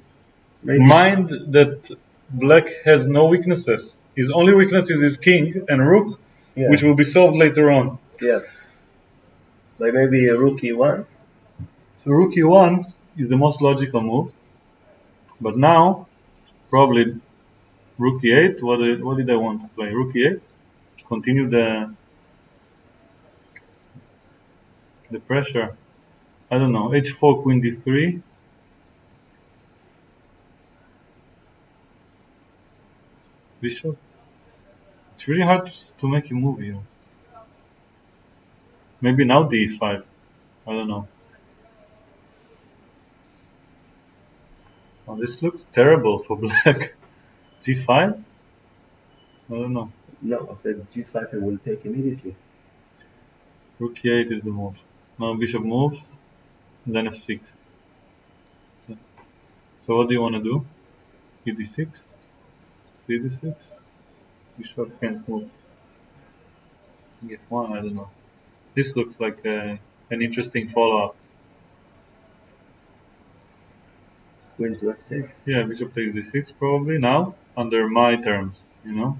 mind that black has no weaknesses. His only weakness is his king and rook, which will be solved later on. Yes. Like maybe a rook e1? So rook e1 is the most logical move. But now, probably rook e8. What did I want to play? Rook e8? Continue the pressure. I don't know. h4, queen d3. Bishop. It's really hard to make a move here. Maybe now d5. I don't know. Oh, this looks terrible for black. g5? I don't know. No, after g5 I will take immediately. Rook e8 is the move. Now bishop moves, and then f6. So what do you want to do? e d6? c d6? Bishop can't move. f1, I don't know. This looks like an interesting follow-up. Queen to f6. Yeah, bishop takes d6 probably now, under my terms, you know?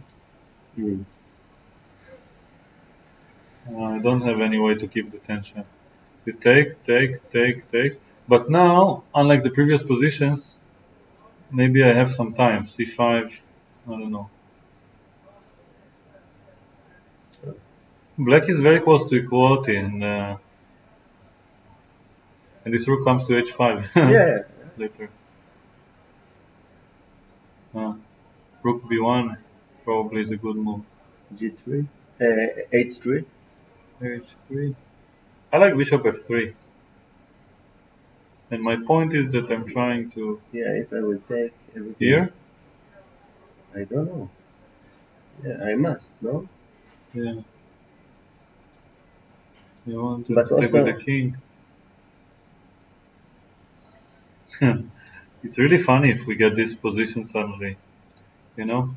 I don't have any way to keep the tension. We take. But now, unlike the previous positions, maybe I have some time. c5, I don't know. Black is very close to equality, and this rook comes to h5 later. Rook b1 probably is a good move. g3, h3. h3. I like bishop f3. And my point is that I'm trying to... Yeah, if I will take everything... Here? I don't know. Yeah, I must, no? Yeah. You want to take with the king. It's really funny if we get this position suddenly, you know?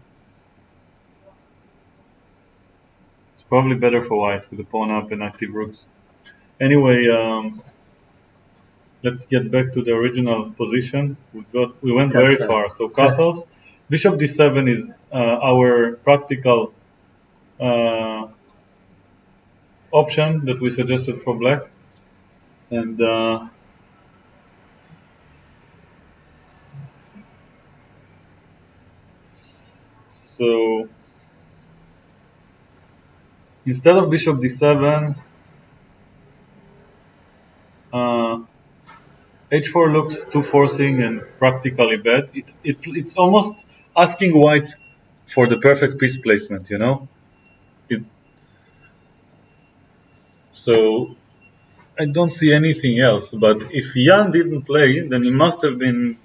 It's probably better for white with the pawn up and active rooks. Anyway, let's get back to the original position. We went very far. So castles. Bishop d7 is our practical option that we suggested for black. And so instead of bishop d7, h4 looks too forcing and practically bad. It's almost asking white for the perfect piece placement, you know? So I don't see anything else. But if Jan didn't play, then he must have been,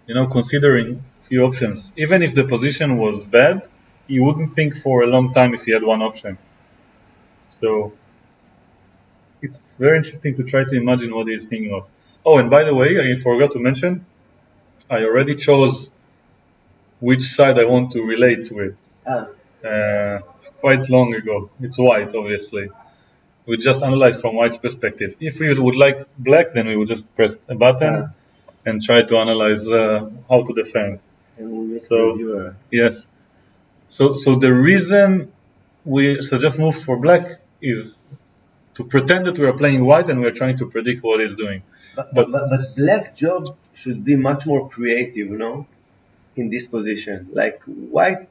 you know, considering a few options. Even if the position was bad, he wouldn't think for a long time if he had one option. So it's very interesting to try to imagine what he's thinking of. Oh, and by the way, I forgot to mention, I already chose which side I want to relate with quite long ago. It's white, obviously. We just analyze from white's perspective. If we would like black, then we would just press a button and try to analyze how to defend. So yes. So the reason we suggest moves for black is to pretend that we are playing white and we are trying to predict what he's doing. But black job should be much more creative, you know, in this position. Like white,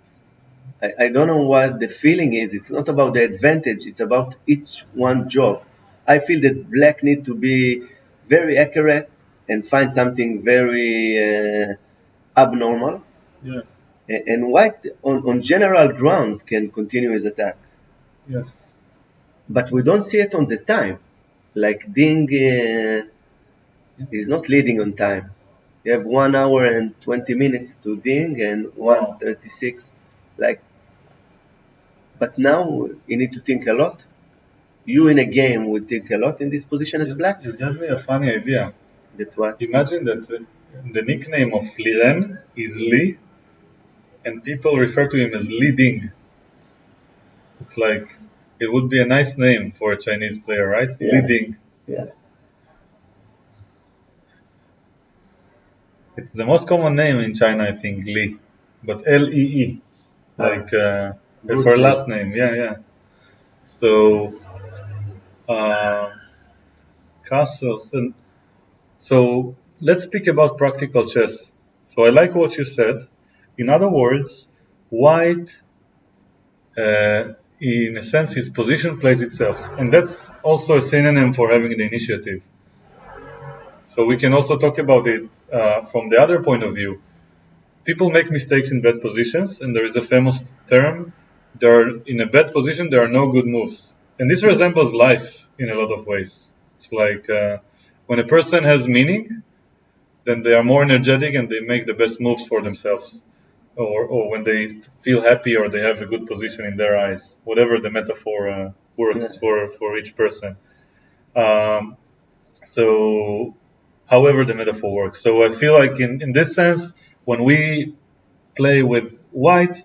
I don't know what the feeling is. It's not about the advantage. It's about each one job. I feel that black need to be very accurate and find something very abnormal. Yeah. And white, on general grounds, can continue his attack. Yes. But we don't see it on the time. Like Ding is not leading on time. You have 1 hour and 20 minutes to Ding and 1:36. But now you need to think a lot. You in a game would think a lot in this position as black. You gave me a funny idea. That what? Imagine that the nickname of Liren is Li, and people refer to him as Li Ding. It's like, it would be a nice name for a Chinese player, right? Yeah. Li Ding. Yeah. It's the most common name in China, I think, Li. But Lee. Like, for last name. Yeah. So, castles. And so let's speak about practical chess. So I like what you said. In other words, white, in a sense, his position plays itself. And that's also a synonym for having the initiative. So we can also talk about it from the other point of view. People make mistakes in bad positions, and there is a famous term, in a bad position, there are no good moves. And this resembles life in a lot of ways. It's like when a person has meaning, then they are more energetic and they make the best moves for themselves. Or when they feel happy or they have a good position in their eyes, whatever the metaphor works for each person. So however the metaphor works. So I feel like in this sense, when we play with white,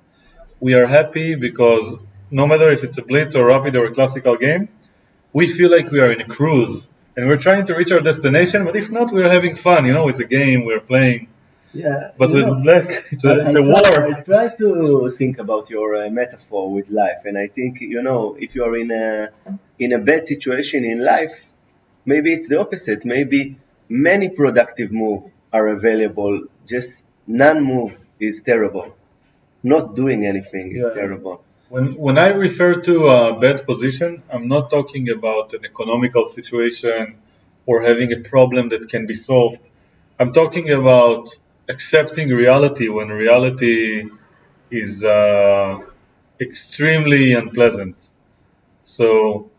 we are happy because no matter if it's a blitz or rapid or a classical game, we feel like we are in a cruise and we're trying to reach our destination, but if not, we're having fun. It's a game, we're playing. Yeah. But with black, it's a war. I try to think about your metaphor with life, and I think, if you are in a bad situation in life, maybe it's the opposite. Maybe many productive moves are available, just none move is terrible. Not doing anything is terrible. When I refer to a bad position, I'm not talking about an economical situation or having a problem that can be solved. I'm talking about accepting reality when reality is extremely unpleasant. So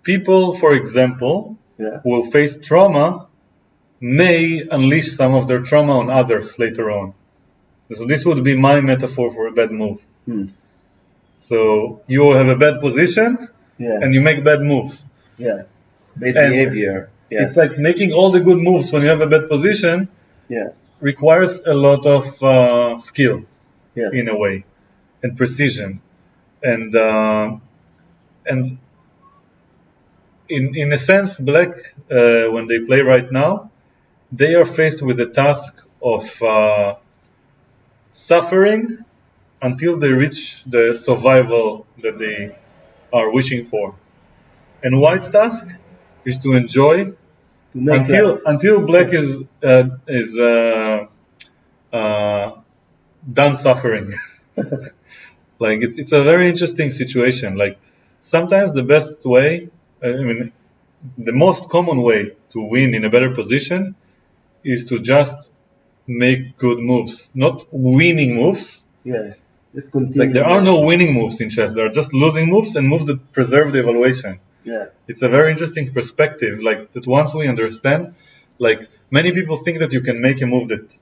people, for example, will face trauma, may unleash some of their trauma on others later on. So this would be my metaphor for a bad move. So you have a bad position and you make bad moves. Bad behavior. It's like making all the good moves when you have a bad position requires a lot of skill in a way and precision. And in a sense, black, when they play right now, they are faced with the task of suffering until they reach the survival that they are wishing for. And white's task is to enjoy until black is done suffering. Like it's a very interesting situation. Like sometimes the best way, the most common way to win in a better position is to just make good moves, not winning moves. It's like there are no winning moves in chess. There are just losing moves and moves that preserve the evaluation. It's a very interesting perspective. Like that once we understand, like many people think that you can make a move that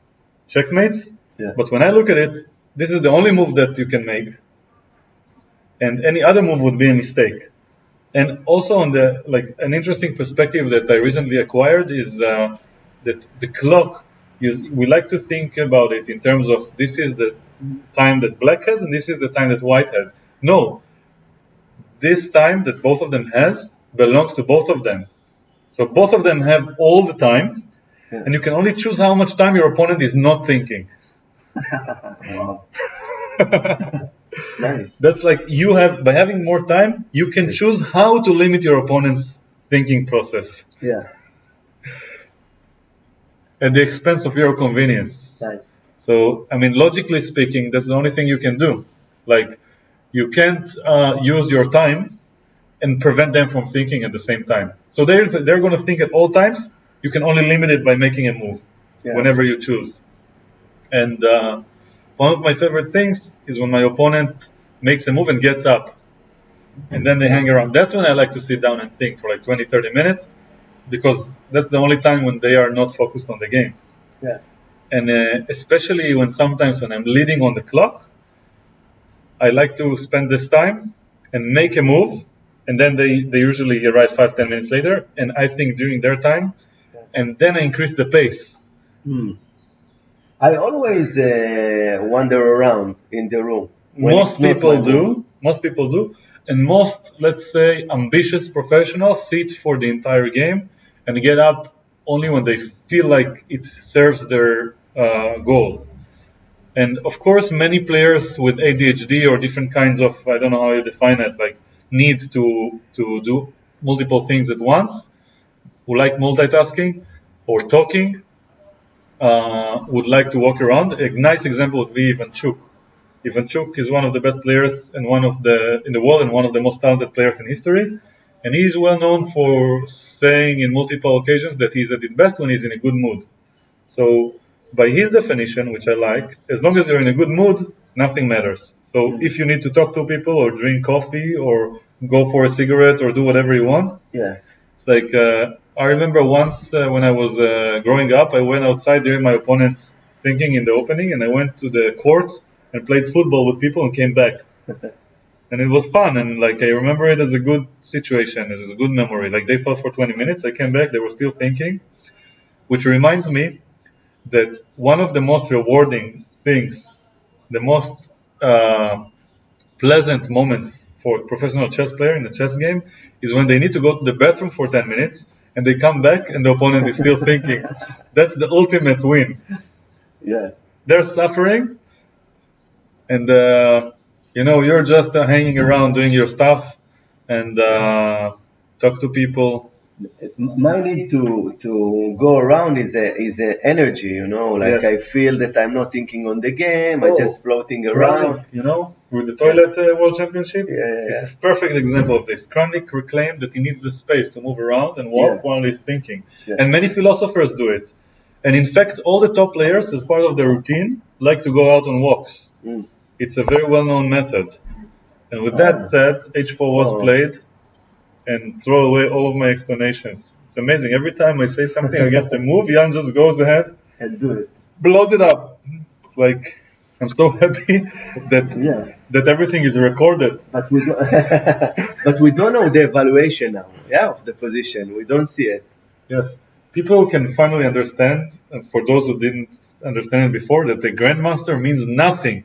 checkmates, but when I look at it, this is the only move that you can make, and any other move would be a mistake. And also on an interesting perspective that I recently acquired is that the clock, we like to think about it in terms of this is the time that black has and this is the time that white has. No, this time that both of them has belongs to both of them. So both of them have all the time, and you can only choose how much time your opponent is not thinking. Nice. That's like by having more time, you can choose how to limit your opponent's thinking process. At the expense of your convenience. Nice. So, logically speaking, that's the only thing you can do. Like, you can't use your time and prevent them from thinking at the same time. So they're going to think at all times. You can only limit it by making a move whenever you choose. And one of my favorite things is when my opponent makes a move and gets up. And then they hang around. That's when I like to sit down and think for like 20, 30 minutes. Because that's the only time when they are not focused on the game. And especially sometimes when I'm leading on the clock, I like to spend this time and make a move, and then they usually arrive 5-10 minutes later, and I think during their time, and then I increase the pace. I always wander around in the room. Most people do, and most, let's say, ambitious professionals sit for the entire game and get up only when they feel like it serves their goal. And of course, many players with ADHD or different kinds of, I don't know how you define it, like need to do multiple things at once, who like multitasking or talking, would like to walk around. A nice example would be Ivanchuk. Ivanchuk is one of the best players and in the world and one of the most talented players in history. And he's well known for saying in multiple occasions that he's at his best when he's in a good mood. So by his definition, which I like, as long as you're in a good mood, nothing matters. So if you need to talk to people or drink coffee or go for a cigarette or do whatever you want, it's like I remember once when I was growing up, I went outside during my opponent's thinking in the opening, and I went to the court and played football with people and came back. And it was fun, and like I remember it as a good situation, as a good memory. Like they fought for 20 minutes, I came back, they were still thinking, which reminds me that one of the most rewarding things, the most pleasant moments for a professional chess player in a chess game is when they need to go to the bathroom for 10 minutes and they come back and the opponent is still thinking. That's the ultimate win. They're suffering and you're just hanging around doing your stuff and talk to people. My need to go around is a energy, like I feel that I'm not thinking on the game, I'm just floating around. With the toilet World Championship, it's a perfect example of this. Kramnik reclaimed that he needs the space to move around and walk while he's thinking. And many philosophers do it. And in fact, all the top players, as part of their routine, like to go out on walks. It's a very well-known method. And with that said, H4 was played, and throw away all of my explanations. It's amazing. Every time I say something against a move, Jan just goes ahead and do it. Blows it up. It's like, I'm so happy that everything is recorded. But we don't know the evaluation now, of the position. We don't see it. Yes. People can finally understand, and for those who didn't understand it before, that the Grandmaster means nothing.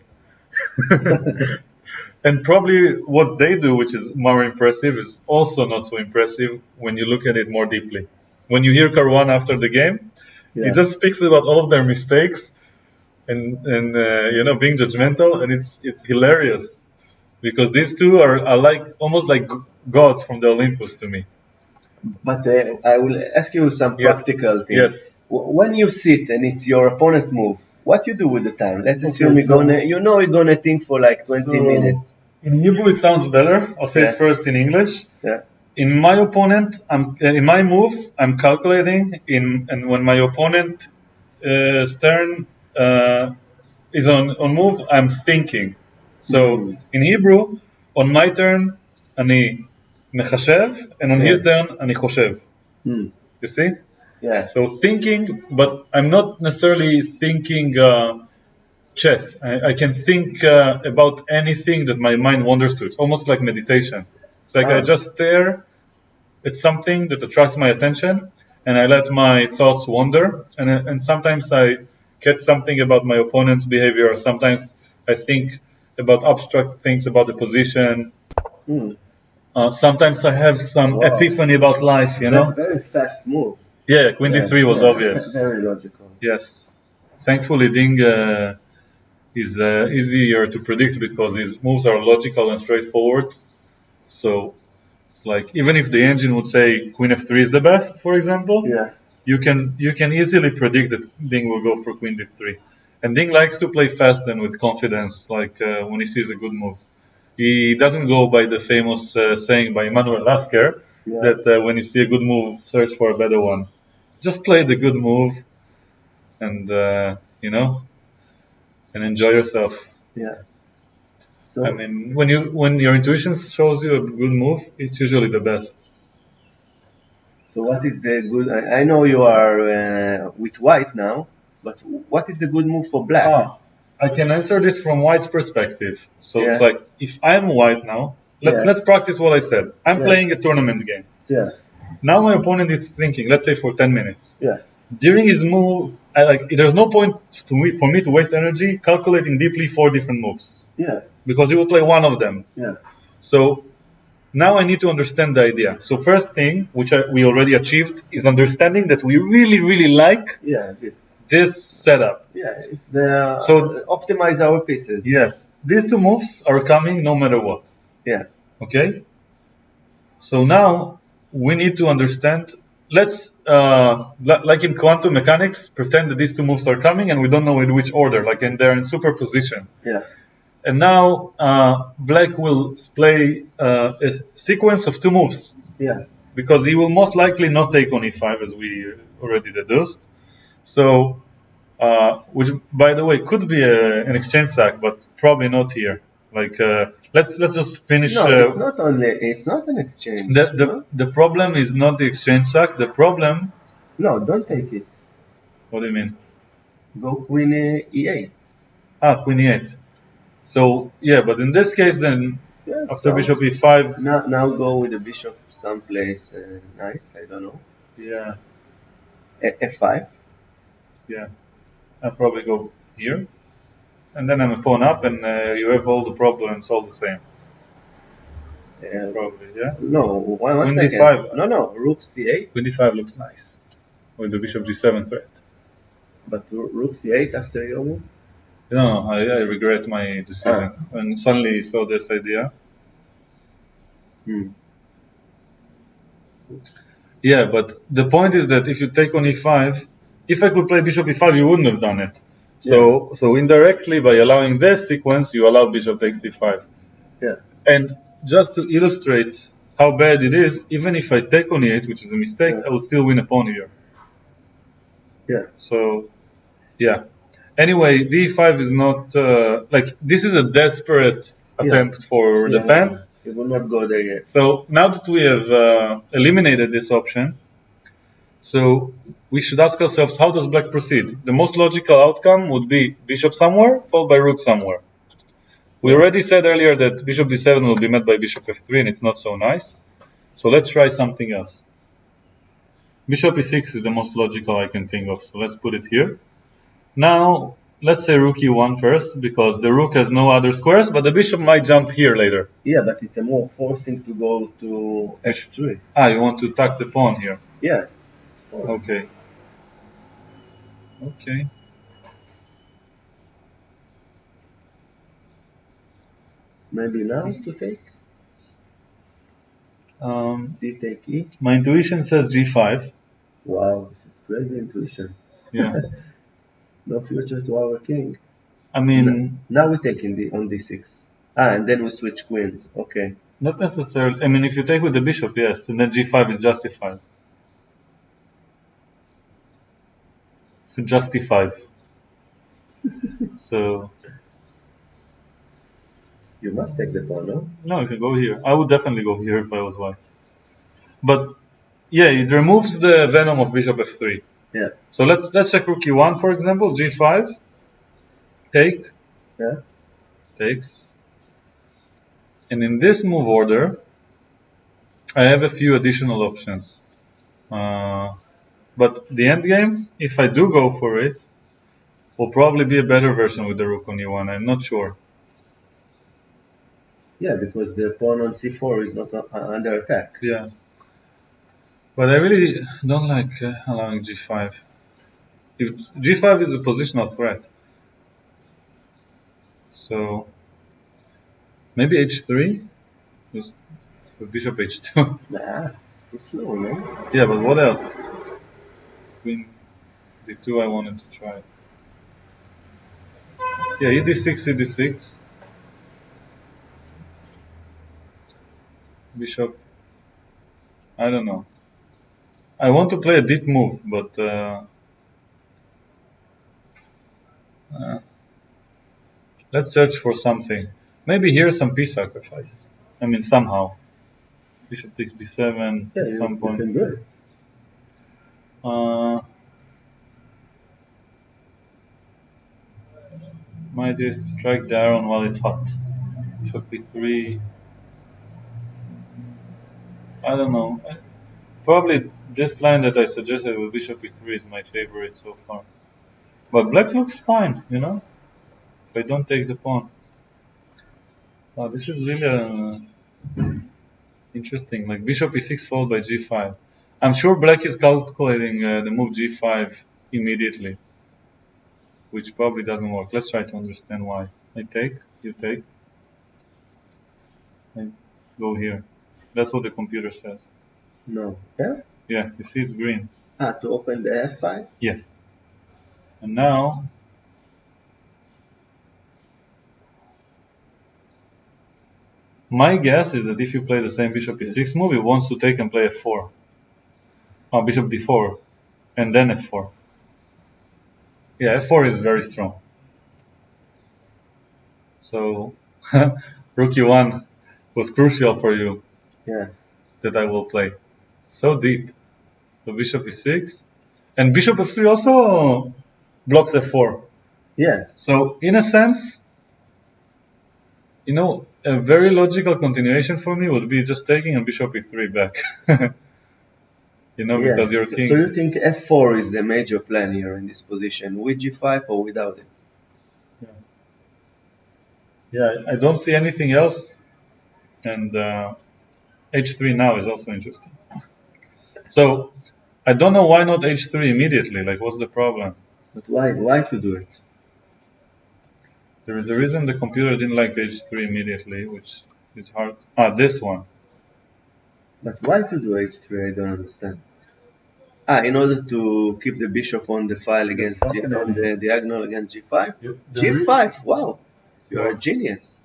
And probably what they do, which is more impressive, is also not so impressive when you look at it more deeply. When you hear Caruana after the game, he just speaks about all of their mistakes and being judgmental, and it's hilarious because these two are like almost like gods from the Olympus to me. But I will ask you some practical things. Yes. When you sit and it's your opponent move, what you do with the time? Let's assume you're gonna think for like 20 minutes. In Hebrew it sounds better. I'll say it first in English. In my opponent, in my move, I'm calculating. And when my opponent turn is on move, I'm thinking. So in Hebrew, on my turn, אני מחשב, and on his turn, אני חושב. You see? So thinking, but I'm not necessarily thinking chess. I can think about anything that my mind wanders to. It's almost like meditation. It's like I just stare at something that attracts my attention, and I let my thoughts wander. And sometimes I catch something about my opponent's behavior. Sometimes I think about abstract things about the position. Sometimes I have some epiphany about life. Very fast move. Yeah, Queen D3 was obvious. Very logical. Yes. Thankfully, Ding is easier to predict because his moves are logical and straightforward. So it's like, even if the engine would say Queen F3 is the best, for example, you can easily predict that Ding will go for Queen D3. And Ding likes to play fast and with confidence, like when he sees a good move. He doesn't go by the famous saying by Emanuel Lasker that when you see a good move, search for a better one. Just play the good move, and and enjoy yourself. So, I mean, when your intuition shows you a good move, it's usually the best. So what is the good? I know you are with white now, but what is the good move for black? I can answer this from white's perspective. So it's like, if I'm white now, let's practice what I said. I'm playing a tournament game. Now my opponent is thinking, let's say for 10 minutes. During his move, there's no point for me to waste energy calculating deeply 4 different moves. Because he will play one of them. So now I need to understand the idea. So first thing, which we already achieved, is understanding that we really, really like this setup. It's the optimize our pieces. These 2 moves are coming no matter what. Okay? So now, we need to understand. Let's, like in quantum mechanics, pretend that these two moves are coming and we don't know in which order, like they're in superposition. Yeah. And now black will play a sequence of two moves. Yeah. Because he will most likely not take on e5, as we already deduced. So, which by the way could be an exchange sack, but probably not here. Like, let's just finish. No, it's not an exchange. The problem is not the exchange sack. The problem. No, don't take it. What do you mean? Go queen e8. Queen e8. So yeah, but in this case, then after bishop e5. Now go with the bishop someplace nice. I don't know. Yeah. F5. Yeah, I'll probably go here. And then I'm a pawn up, and you have all the problems all the same. Probably, yeah? No, one second. D5. No, rook c8. Queen d5 looks nice, with the bishop g7 threat. But rook c8 after your move? No, I regret my decision. And suddenly saw this idea. Yeah, but the point is that if you take on e5, if I could play bishop e5, you wouldn't have done it. So indirectly, by allowing this sequence, you allow bishop takes e5. Yeah. And just to illustrate how bad it is, even if I take on e8, which is a mistake, I would still win a pawn here. Yeah. So, yeah. Anyway, d5 is not like this is a desperate attempt for defense. It will not go there yet. So now that we have eliminated this option, so we should ask ourselves, how does black proceed? The most logical outcome would be bishop somewhere, followed by rook somewhere. We already said earlier that bishop d7 will be met by bishop f3, and it's not so nice. So let's try something else. Bishop e6 is the most logical I can think of, so let's put it here. Now, let's say rook e1 first, because the rook has no other squares, but the bishop might jump here later. Yeah, but it's a more forcing to go to f3. You want to tuck the pawn here? Yeah. Okay. Okay. Maybe now to take? D take E? My intuition says g5. Wow, this is crazy intuition. Yeah. No future to our king. I mean... Now we take on d6. And then we switch queens. Okay. Not necessarily. I mean, if you take with the bishop, yes, and then g5 is justified. Justified. So... You must take the pawn, no? No, you can go here. I would definitely go here if I was white. But, yeah, it removes the venom of bishop f3. Yeah. So let's check rook e1, for example, g5, take, takes, and in this move order, I have a few additional options. But the endgame, if I do go for it, will probably be a better version with the rook on e1. I'm not sure. Yeah, because the pawn on c4 is not under attack. Yeah. But I really don't like allowing g5. If g5 is a positional threat. So maybe h3 with bishop h2. Nah, it's too slow, no? Yeah, but what else? Queen d2 I wanted to try. Yeah, ed6, ed6. Bishop. I don't know. I want to play a deep move, but let's search for something. Maybe here's some piece sacrifice. I mean, somehow. Bishop takes b7 at some point. You can do it. My idea is to strike the iron while it's hot. Bishop b3. I don't know. Probably this line that I suggested with bishop e3 is my favorite so far. But black looks fine, you know? If I don't take the pawn. Wow, this is really interesting. Like bishop e6 followed by g5. I'm sure black is calculating the move g5 immediately. Which probably doesn't work. Let's try to understand why. I take, you take. I go here. That's what the computer says. No. Yeah? Yeah, you see it's green. To open the F5? Yes. And now, my guess is that if you play the same bishop e6 move, he wants to take and play f4. Oh, bishop d4, and then f4. Yeah, f4 is very strong. So, rook e1 was crucial for you. Yeah. That I will play. So deep. So bishop e6. And bishop f3 also blocks f4. Yeah. So, in a sense, you know, a very logical continuation for me would be just taking a bishop e3 back. You know, Yeah. because your king. So you think f4 is the major plan here in this position, with g5 or without it? Yeah, I don't see anything else. And h3 now is also interesting. So, I don't know why not h3 immediately. Like, what's the problem? But why? Why to do it? There is a reason the computer didn't like h3 immediately, which is hard. This one. But why to do h3? I don't understand. In order to keep the bishop on the file against on the diagonal against g5. G5. Wow, you're a genius.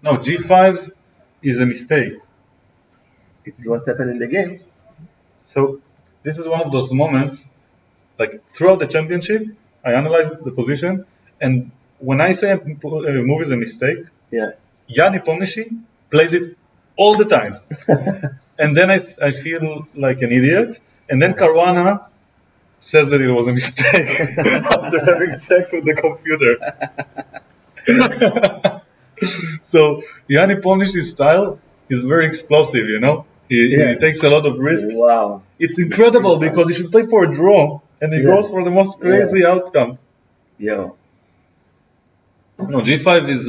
No, g5 is a mistake. It's what happened in the game. So this is one of those moments, like throughout the championship, I analyzed the position, and when I say a move is a mistake, Jan Nepomniachtchi plays it all the time. And then I feel like an idiot, and then Caruana says that it was a mistake after having checked with the computer. So Jan Nepomniachtchi's style is very explosive, you know. He takes a lot of risks. Wow. It's incredible because he should play for a draw, and he goes for the most crazy outcomes. Yeah. No, g5 is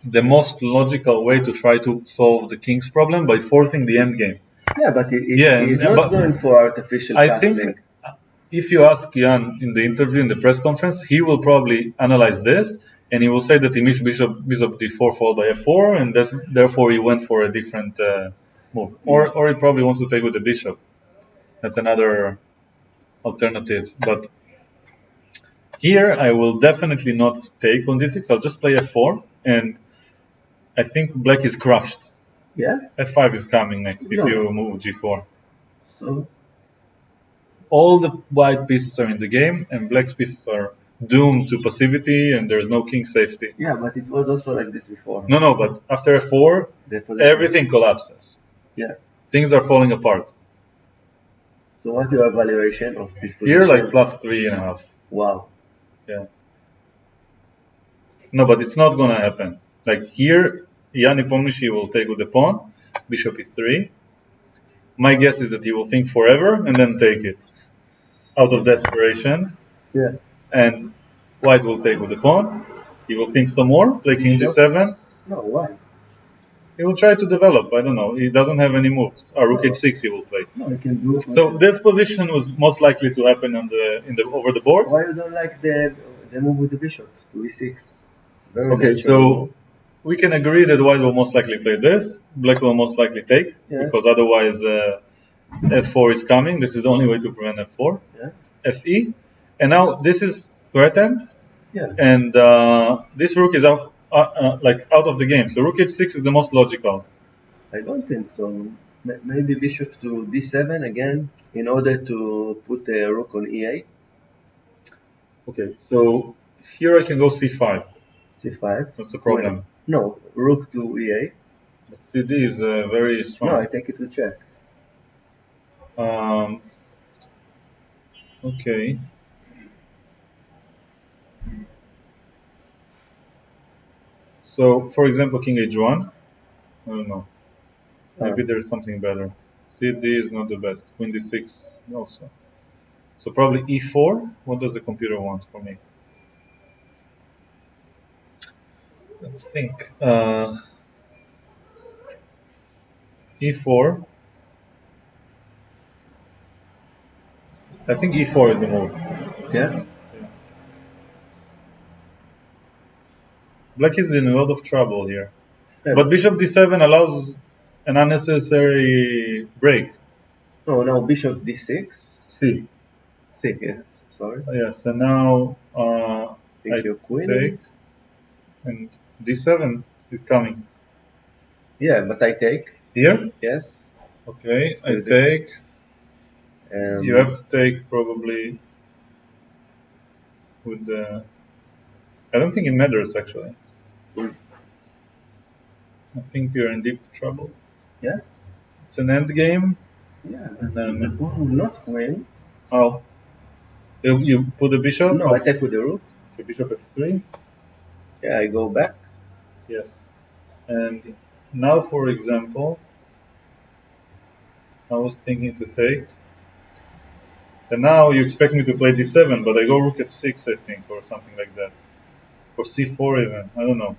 the most logical way to try to solve the king's problem by forcing the endgame. Yeah, but he's not going for artificial castling. I think if you ask Jan in the interview, in the press conference, he will probably analyze this, and he will say that he missed bishop d4 followed by f4, and therefore he went for a different move. Or he probably wants to take with the bishop. That's another alternative. But here I will definitely not take on d6. I'll just play f4, and I think black is crushed. Yeah? f5 is coming next if you move g4. So? All the white pieces are in the game, and black's pieces are doomed to passivity, and there's no king safety. Yeah, but it was also like this before. No, but after f4, everything collapses. Yeah. Things are falling apart. So what's your evaluation of this position? Here, like plus 3.5. Wow. Yeah. No, but it's not gonna happen. Like here, Jan Nepomniachtchi will take with the pawn, bishop e3. My guess is that he will think forever and then take it out of desperation. Yeah. And white will take with the pawn. He will think some more, play king g7. No, why? He will try to develop. I don't know. He doesn't have any moves. Rook h6 he will play. No, he can do. So this position was most likely to happen over the board. Why you don't like the move with the bishop to e6? It's very okay, so we can agree that white will most likely play this. Black will most likely take because otherwise f4 is coming. This is the only way to prevent f4. Yeah. Fe, and now this is threatened. Yeah. And this rook is out of the game. So rook h6 is the most logical. I don't think so. Maybe bishop to d7 again in order to put the rook on e8. Okay, so here I can go c5. c5. That's the problem. Wait. No, rook to e8. But cd is very strong. No, I take it to check. Okay. So, for example, king h1. I don't know. Maybe there's something better. cd is not the best. Queen d6 also. So probably e4. What does the computer want from me? Let's think. e4. I think e4 is the move. Yeah? Black is in a lot of trouble here. Yeah. But bishop d7 allows an unnecessary break. Oh, now bishop d6. C. C, yes, sorry. Yes, and now Take your queen. take, and d7 is coming. Yeah, but I take. Here? Yes. Okay, I take. You have to take probably with the. I don't think it matters actually. I think you're in deep trouble. Yes. It's an end game. Yeah, and the pawn will not win. How? You put the bishop? No, I take with the rook. The bishop f3? Yeah, I go back. Yes. And now, for example, I was thinking to take. And now you expect me to play d7, but I go rook f6, I think, or something like that. Or c4 even. I don't know.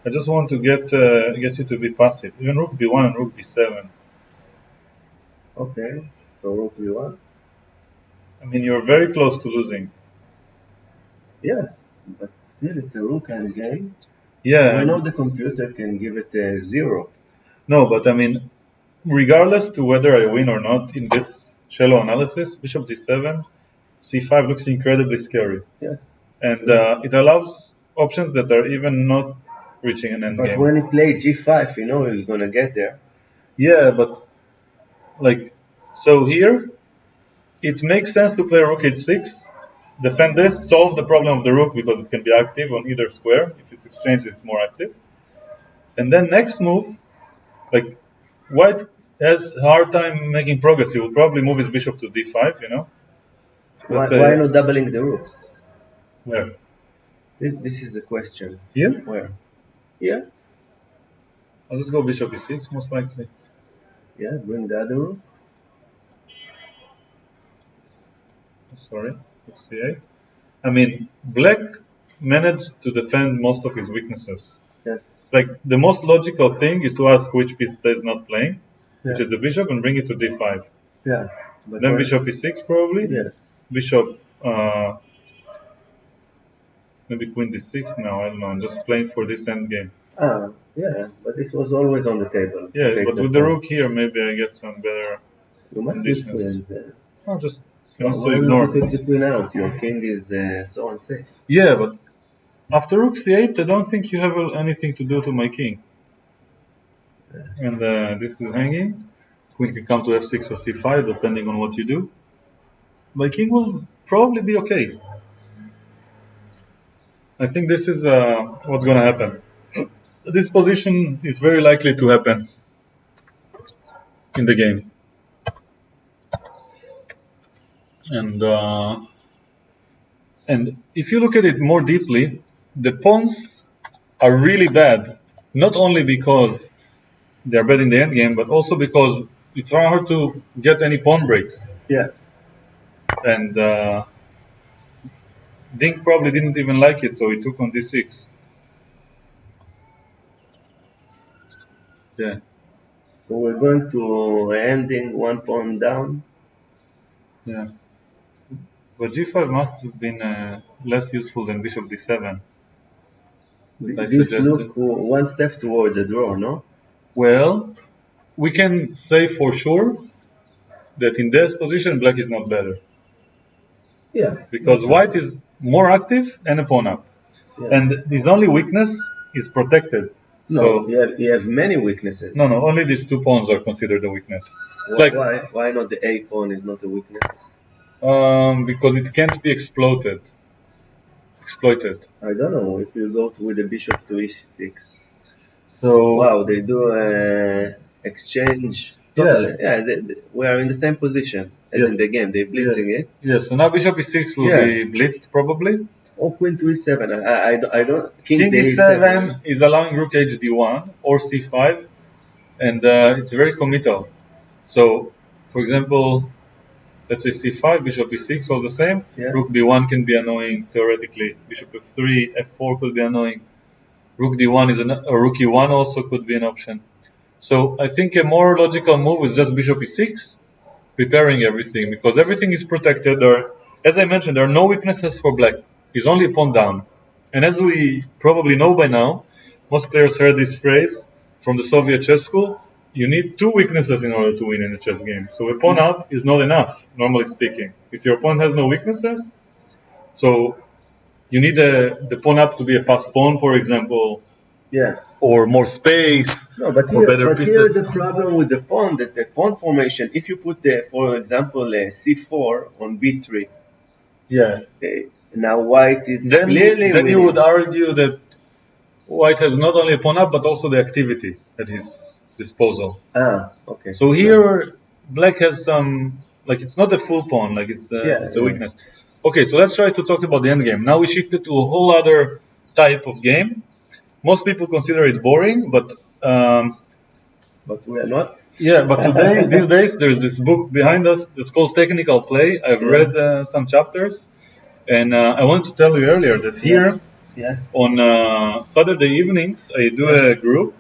I just want to get you to be passive. Even rook b1 and rook b7. Okay, so rook b1. I mean, you're very close to losing. Yes, but still it's a rook end game. Yeah. I know the computer can give it a 0. No, but I mean, regardless to whether I win or not in this shallow analysis, bishop d7, c5 looks incredibly scary. Yes. And it allows options that are even not reaching an end game. But when you play g5, you know you're gonna get there. Yeah, but like, so here, it makes sense to play rook h6, defend this, solve the problem of the rook because it can be active on either square. If it's exchanged, it's more active. And then next move, like, white has a hard time making progress. He will probably move his bishop to d5, you know? Why not doubling the rooks? Where? This is the question. Here? Where? Yeah. I'll just go bishop e6, most likely. Yeah, bring the other rook. Sorry, rook c8. I mean, black managed to defend most of his weaknesses. Yes. It's like the most logical thing is to ask which piece is not playing, which is the bishop, and bring it to d5. Yeah. Then bishop e6 probably. Yes. Bishop, maybe queen d6 now, I don't know, I'm just playing for this end game. Yeah, but this was always on the table. Yeah, but with the rook here, maybe I get some better conditions. I'll just also ignore. Why not take the queen out? Your king is so unsafe. Yeah, but after rook c8, I don't think you have anything to do to my king. And this is hanging. Queen can come to f6 or c5, depending on what you do. My king will probably be okay. I think this is what's going to happen. This position is very likely to happen in the game. And if you look at it more deeply, the pawns are really bad, not only because they're bad in the endgame, but also because it's very hard to get any pawn breaks. Yeah. And Dink probably didn't even like it, so he took on d6. Yeah. So we're going to ending one pawn down. Yeah. But g5 must have been less useful than bishop d7. This look one step towards a draw, no? Well, we can say for sure that in this position, black is not better. Yeah. Because white is more active and a pawn up. Yeah. And his only weakness is protected. No, so you have many weaknesses. No, only these two pawns are considered a weakness. Why not the A pawn is not a weakness? Because it can't be exploited. I don't know, if you go with the bishop to e6. So wow, they do exchange. Totally. Yeah, we are in the same position as in the game. They're blitzing it. Yeah, so now bishop e6 will be blitzed probably. Or queen to e7. I don't. King e7 is allowing rook hd1 or c5, and it's very committal. So, for example, let's say c5, bishop e6, all the same. Yeah. Rook b1 can be annoying theoretically. Bishop f3, f4 could be annoying. Rook d1 is rook e1 also could be an option. So I think a more logical move is just bishop e6, preparing everything, because everything is protected. As I mentioned, there are no weaknesses for black. He's only a pawn down. And as we probably know by now, most players heard this phrase, from the Soviet chess school, you need two weaknesses in order to win in a chess game. So a pawn up is not enough, normally speaking. If your opponent has no weaknesses, so you need the pawn up to be a passed pawn, for example, or more space, or better pieces. Here's the problem with the pawn, that the pawn formation, if you put, for example, c4 on b3, now white is clearly then you would argue that white has not only a pawn up, but also the activity at his disposal. Okay. So here, black has some, like it's not a full pawn, like it's a weakness. Okay, so let's try to talk about the endgame. Now we shifted to a whole other type of game. Most people consider it boring, but we are not. Yeah, but these days, there's this book behind us that's called Technical Play. I've read some chapters, and I wanted to tell you earlier that here, on Saturday evenings, I do a group.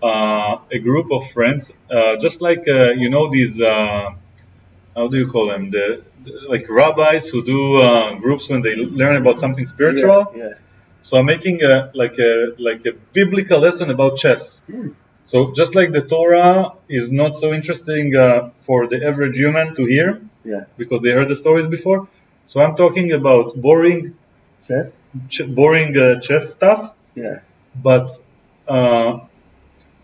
A group of friends, just like these, how do you call them? Like rabbis who do groups when they learn about something spiritual. So I'm making like a biblical lesson about chess. So just like the Torah is not so interesting for the average human to hear, because they heard the stories before. So I'm talking about boring chess stuff. But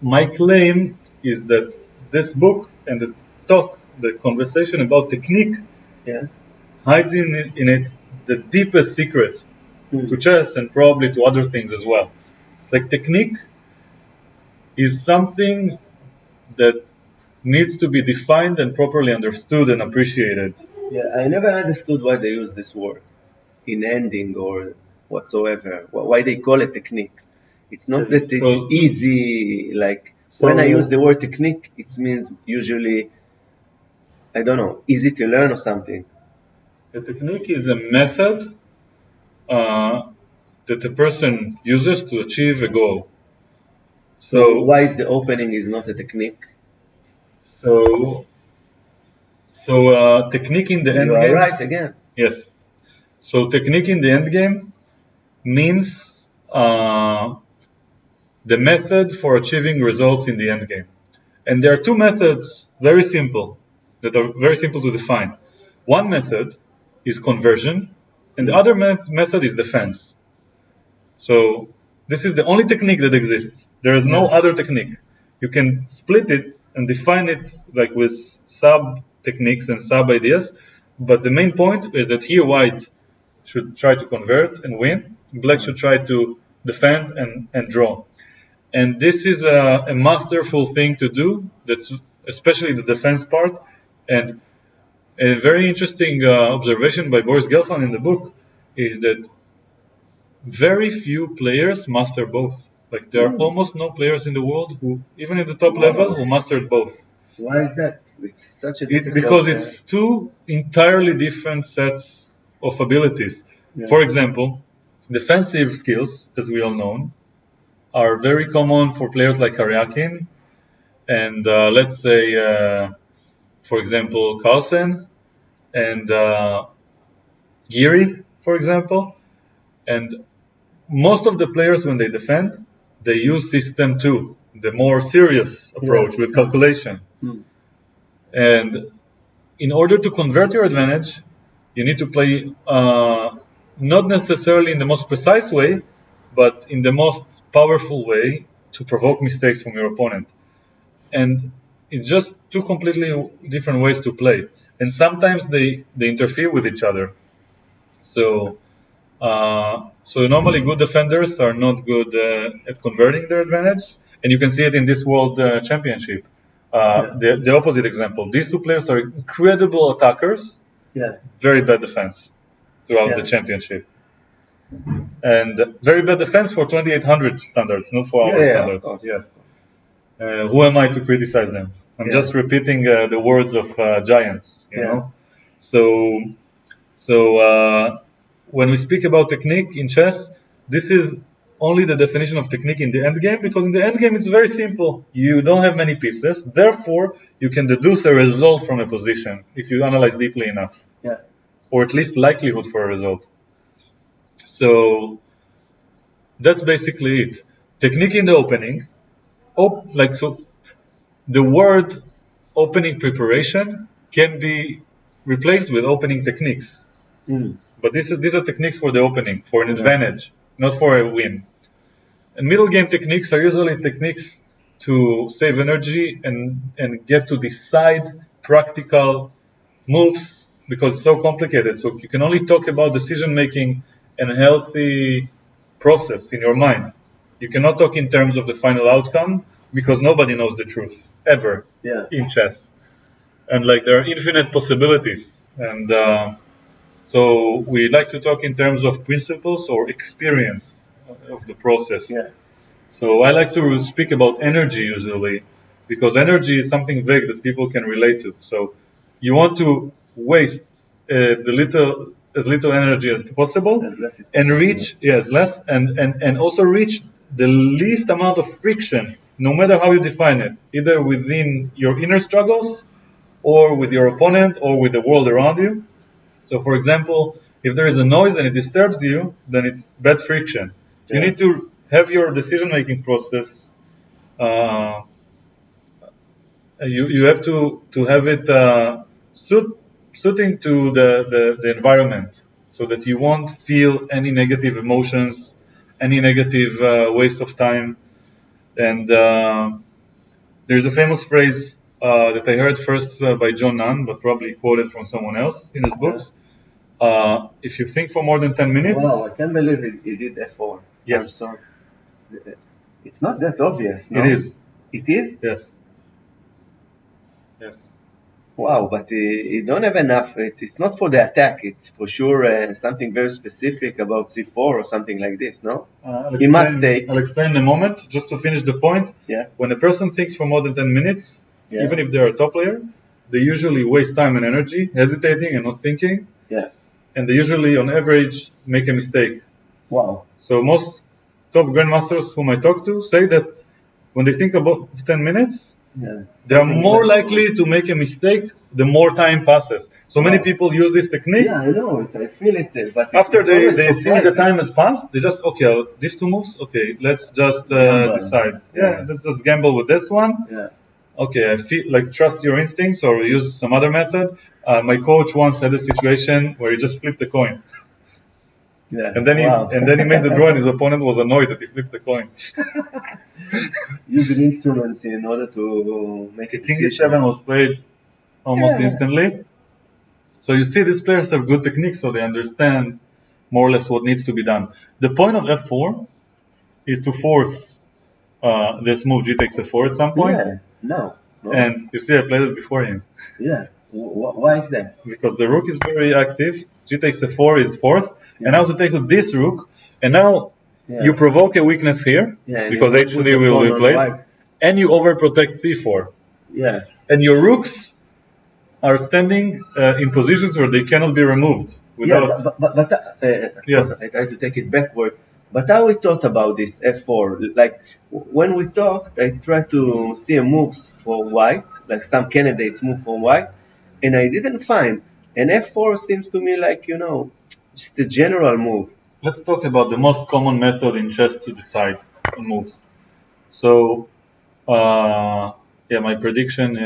my claim is that this book and the conversation about technique hides in it the deepest secrets to chess and probably to other things as well. It's like technique is something that needs to be defined and properly understood and appreciated. I never understood why they use this word in ending or whatsoever. Why they call it technique. It's not that it's easy, like when I use the word technique, it means usually, I don't know, easy to learn or something. A technique is a method that a person uses to achieve a goal. So why is the opening is not a technique? So technique in the end game. You are right again. Yes. So technique in the end game means the method for achieving results in the end game. And there are two methods, very simple, that are very simple to define. One method is conversion, and the other method is defense. So this is the only technique that exists. There is no other technique. You can split it and define it like with sub-techniques and sub-ideas, but the main point is that here white should try to convert and win, black should try to defend and draw. And this is a masterful thing to do, that's especially the defense part. And a very interesting observation by Boris Gelfand in the book is that very few players master both. Like there are almost no players in the world who, even at the top level, who mastered both. Why is that? It's such a difficult... Because it's two entirely different sets of abilities. For example, defensive skills, as we all know, are very common for players like Karyakin and let's say, for example, Carlsen and Geary, for example. And most of the players, when they defend, they use system 2, the more serious approach with calculation. And in order to convert your advantage, you need to play not necessarily in the most precise way, but in the most powerful way to provoke mistakes from your opponent. And it's just two completely different ways to play. And sometimes they interfere with each other. So normally good defenders are not good at converting their advantage. And you can see it in this World Championship. The opposite example. These two players are incredible attackers, very bad defense throughout the championship. And very bad defense for 2800 standards, not for our standards. Who am I to criticize them? I'm just repeating the words of giants, you know. So when we speak about technique in chess, this is only the definition of technique in the end game, because in the end game it's very simple. You don't have many pieces, therefore you can deduce a result from a position if you analyze deeply enough, or at least likelihood for a result. So that's basically it. Technique in the opening the word opening preparation can be replaced with opening techniques. But these are techniques for the opening, for an advantage, not for a win. And middle game techniques are usually techniques to save energy and get to decide practical moves because it's so complicated. So you can only talk about decision making and a healthy process in your mind. You cannot talk in terms of the final outcome because nobody knows the truth ever in chess. And like there are infinite possibilities. And so we like to talk in terms of principles or experience of the process. So I like to speak about energy usually because energy is something vague that people can relate to. So you want to waste as little energy as possible and reach less and also reach the least amount of friction, no matter how you define it, either within your inner struggles or with your opponent or with the world around you. So for example, if there is a noise and it disturbs you, then it's bad friction. You need to have your decision-making process. You have to have it suiting to the environment, so that you won't feel any negative emotions, any negative waste of time. And there's a famous phrase that I heard first by John Nunn, but probably quoted from someone else in his books. If you think for more than 10 minutes... Wow, I can't believe he did F4. Yes. I'm sorry. It's not that obvious, no? It is. It is? Yes. Yes. Wow, but you don't have enough. It's not for the attack. It's for sure something very specific about C4 or something like this, no? He must take... I'll explain in a moment. Just to finish the point, when a person thinks for more than 10 minutes, even if they're a top player, they usually waste time and energy hesitating and not thinking. And they usually, on average, make a mistake. Wow. So most top grandmasters whom I talk to say that when they think about 10 minutes, they are more likely to make a mistake the more time passes. So many people use this technique. Yeah, I know it. I feel it. But after they see the time has passed, they just, okay, these two moves, okay, let's just decide. Let's just gamble with this one. Okay, I feel like trust your instincts or use some other method. My coach once had a situation where he just flipped a coin. And then he made the draw and his opponent was annoyed that he flipped the coin. Using instruments in order to make a decision. King E7 was played almost instantly. So you see these players have good techniques, so they understand more or less what needs to be done. The point of F4 is to force this move G takes F4 at some point. No. And you see I played it before him. Why is that? Because the rook is very active. G takes F4 is forced. And now to take with this rook. And now you provoke a weakness here. Because H3 will be played. And you overprotect C4. And your rooks are standing in positions where they cannot be removed. Without... I try to take it backward. But how we thought about this F4? Like, when we talked, I tried to see a moves for white, like some candidates move for white, and I didn't find. And F4 seems to me like, just a general move. Let's talk about the most common method in chess to decide on moves. So, my prediction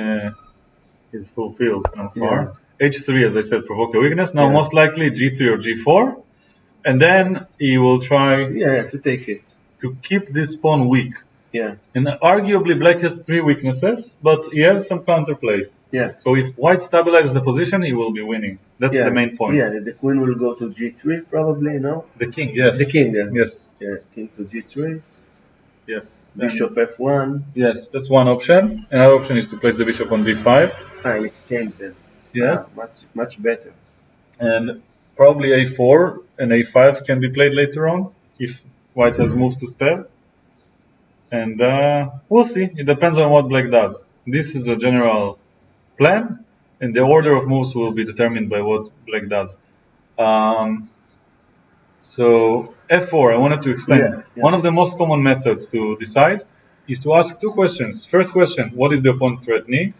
is fulfilled so far. H3, as I said, provoke a weakness. Now, most likely G3 or G4. And then he will try to take it. To keep this pawn weak. And arguably black has 3 weaknesses, but he has some counterplay. So if white stabilizes the position, he will be winning. That's the main point. The queen will go to G3 probably, no? The king, yes. The king, yes. King to G3. Yes. Bishop F1. Yes, that's one option. Another option is to place the bishop on D5. And exchange them. Yes. Much better. And probably A4 and A5 can be played later on if white has moves to spare. And we'll see. It depends on what black does. This is a general plan, and the order of moves will be determined by what black does. So F4, I wanted to explain. One of the most common methods to decide is to ask 2 questions. First question, what is the opponent threatening?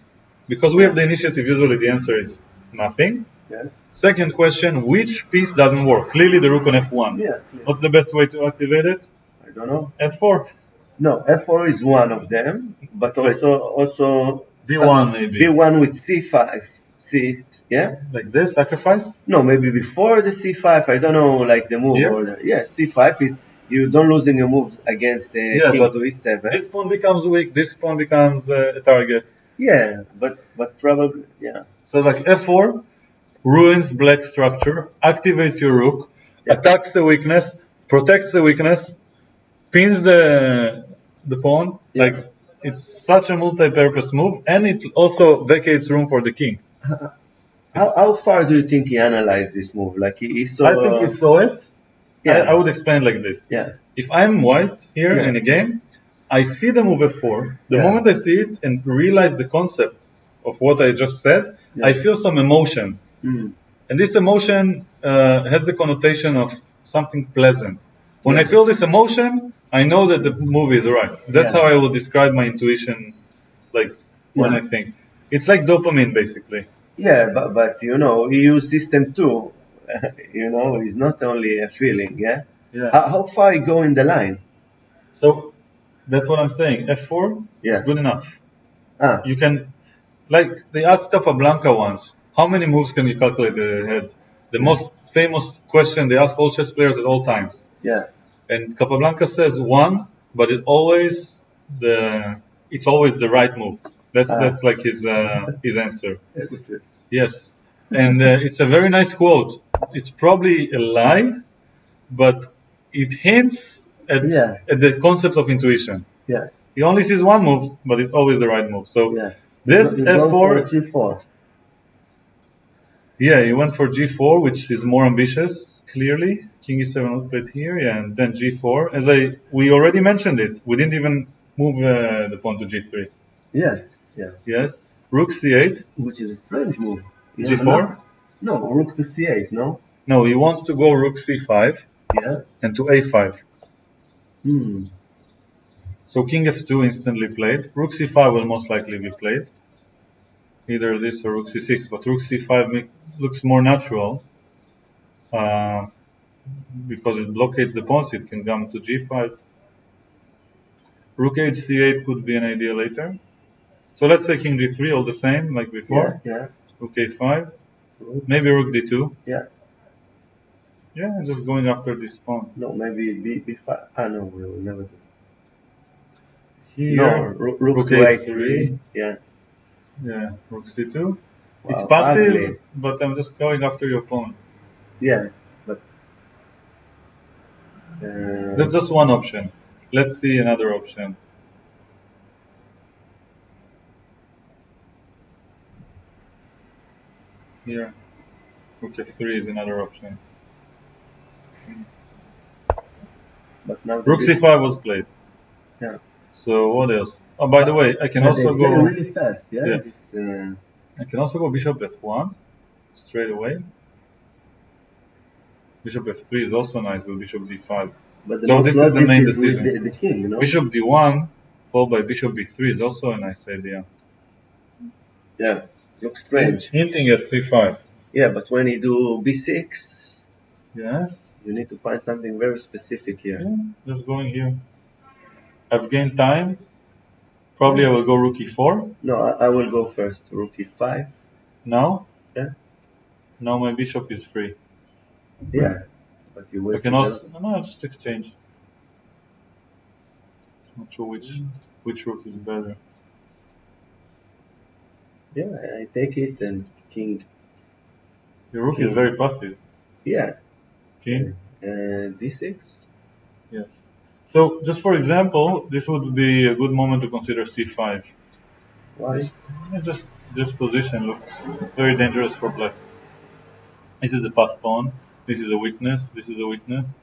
Because we have the initiative, usually the answer is nothing. Second question, which piece doesn't work? Clearly the rook on F1. What's the best way to activate it? I don't know. F4. No, F4 is one of them, but also B1 maybe. B1 with C5. Yeah? Like this, sacrifice? No, maybe before the C5, I don't know, like the move. Here? Yeah, C5 is, you don't losing your move against the king to E7. This pawn becomes weak, this pawn becomes a target. Yeah, but probably, yeah. So like F4 ruins black structure, activates your rook, attacks the weakness, protects the weakness, pins the pawn. Like, it's such a multi-purpose move, and it also vacates room for the king. How far do you think he analyzed this move? Like he saw. I think he saw it. Yeah. I would explain like this. Yeah. If I'm white here in a game, I see the move F4. The moment I see it and realize the concept of what I just said, I feel some emotion. And this emotion has the connotation of something pleasant. When I feel this emotion, I know that the move is right. That's how I would describe my intuition, like when I think. It's like dopamine, basically. Yeah, but you know, he used system 2. You know, it's not only a feeling, yeah? How far you go in the line? So, that's what I'm saying. F4 is good enough. You can, like, they asked Capablanca once, how many moves can you calculate ahead? The most famous question they ask all chess players at all times. Yeah. And Capablanca says 1, but it's always the right move. That's like his answer. Yes, and it's a very nice quote. It's probably a lie, but it hints at the concept of intuition. Yeah. He only sees one move, but it's always the right move. So this F4. G4. Yeah, he went for G4, which is more ambitious, clearly. King E7 was played here, and then G4. We already mentioned it. We didn't even move the pawn to G3. Yeah. Yes. Rook C8. Which is a strange move. G4? No, rook to C8, no? No, he wants to go rook C5 and to A5. So King F2 instantly played. Rook C5 will most likely be played. Either this or rook C6, but rook C5 looks more natural because it blockades the pawn, so it can come to G5. Rook H8 could be an idea later. So let's say King G3, all the same, like before. Rook A5. Maybe Rook D2. Yeah, just going after this pawn. No, maybe B5. No, we will never do it. Here, no, Rook A3. Yeah, Rook C2. Wow, it's passive, ugly. But I'm just going after your pawn. Yeah, but... That's just one option. Let's see another option. Here, Rook F3 is another option. But now Rook C5 was played. Yeah. So what else? Oh, by the way, I can also go really fast. Yeah. I can also go Bishop F1 straight away. Bishop F3 is also nice with Bishop D5. So this is the main decision. The king, you know? Bishop D1 followed by Bishop B3 is also a nice idea. Yeah, looks strange. Hinting at C5. Yeah, but when you do B6, you need to find something very specific here. Yeah, just going here. I've gained time. Probably I will go Rook E4. No, I will go first. Rook E5. Now? Yeah. Now my bishop is free. Yeah. But you I can also... No, just exchange. Not sure which rook is better. Yeah, I take it and king. Your rook is very passive. Yeah. King? D6? Yes. So, just for example, this would be a good moment to consider C5. Why? Just this position looks very dangerous for black. This is a pass pawn. This is a weakness. This is a weakness.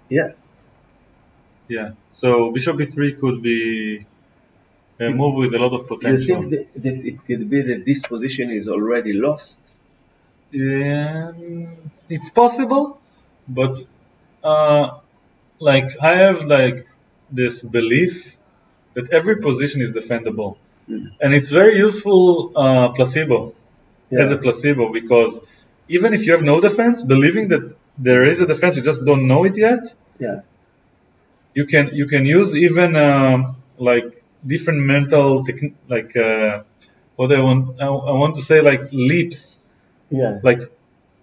Yeah. Yeah. So Bishop B3 could be a move with a lot of potential. You think that it could be that this position is already lost? Yeah, it's possible, but like I have like this belief that every position is defendable, and it's very useful placebo as a placebo, because even if you have no defense, believing that there is a defense, you just don't know it yet. Yeah. you can use even like different mental technique, like what I want to say, like leaps. Yeah. Like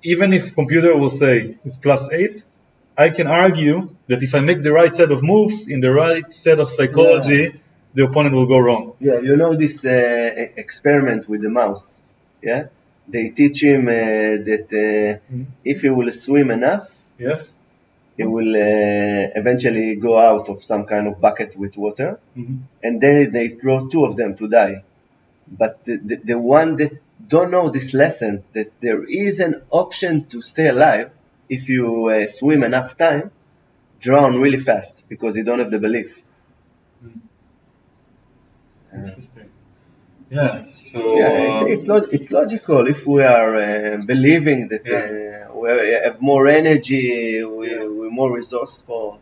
even if computer will say it's +8, I can argue that if I make the right set of moves in the right set of psychology, the opponent will go wrong. Yeah, you know this experiment with the mouse. Yeah, they teach him that if he will swim enough, Yes. he will eventually go out of some kind of bucket with water, and then they throw two of them to die. But the one that don't know this lesson, that there is an option to stay alive if you swim enough time, drown really fast because you don't have the belief. Interesting. Yeah. So It's logical if we are believing that we have more energy, we're more resourceful.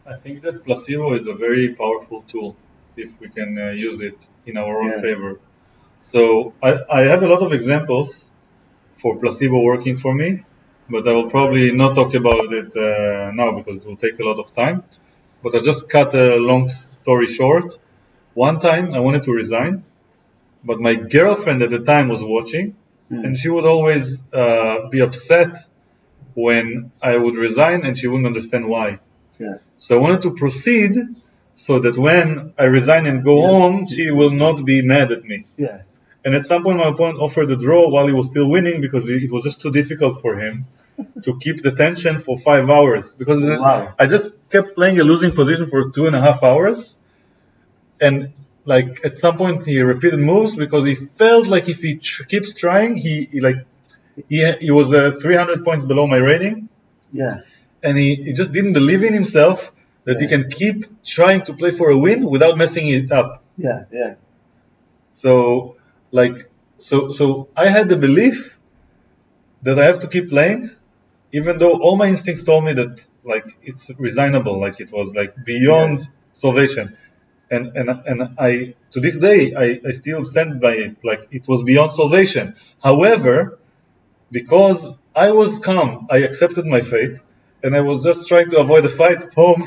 I think that placebo is a very powerful tool if we can use it in our own favor. So I have a lot of examples for placebo working for me, but I will probably not talk about it now because it will take a lot of time. But I just cut a long story short. One time I wanted to resign, but my girlfriend at the time was watching, and she would always be upset when I would resign, and she wouldn't understand why. Yeah. So I wanted to proceed so that when I resign and go home, she will not be mad at me. Yeah. And at some point, my opponent offered a draw while he was still winning because it was just too difficult for him to keep the tension for 5 hours. Because I just kept playing a losing position for 2.5 hours. And like at some point, he repeated moves because he felt like if he keeps trying, he was 300 points below my rating. Yeah. And he just didn't believe in himself that he can keep trying to play for a win without messing it up. Yeah, yeah. So I had the belief that I have to keep playing, even though all my instincts told me that like it's resignable, like it was like beyond salvation. And I to this day I still stand by it, like it was beyond salvation. However, because I was calm, I accepted my fate. And I was just trying to avoid a fight at home.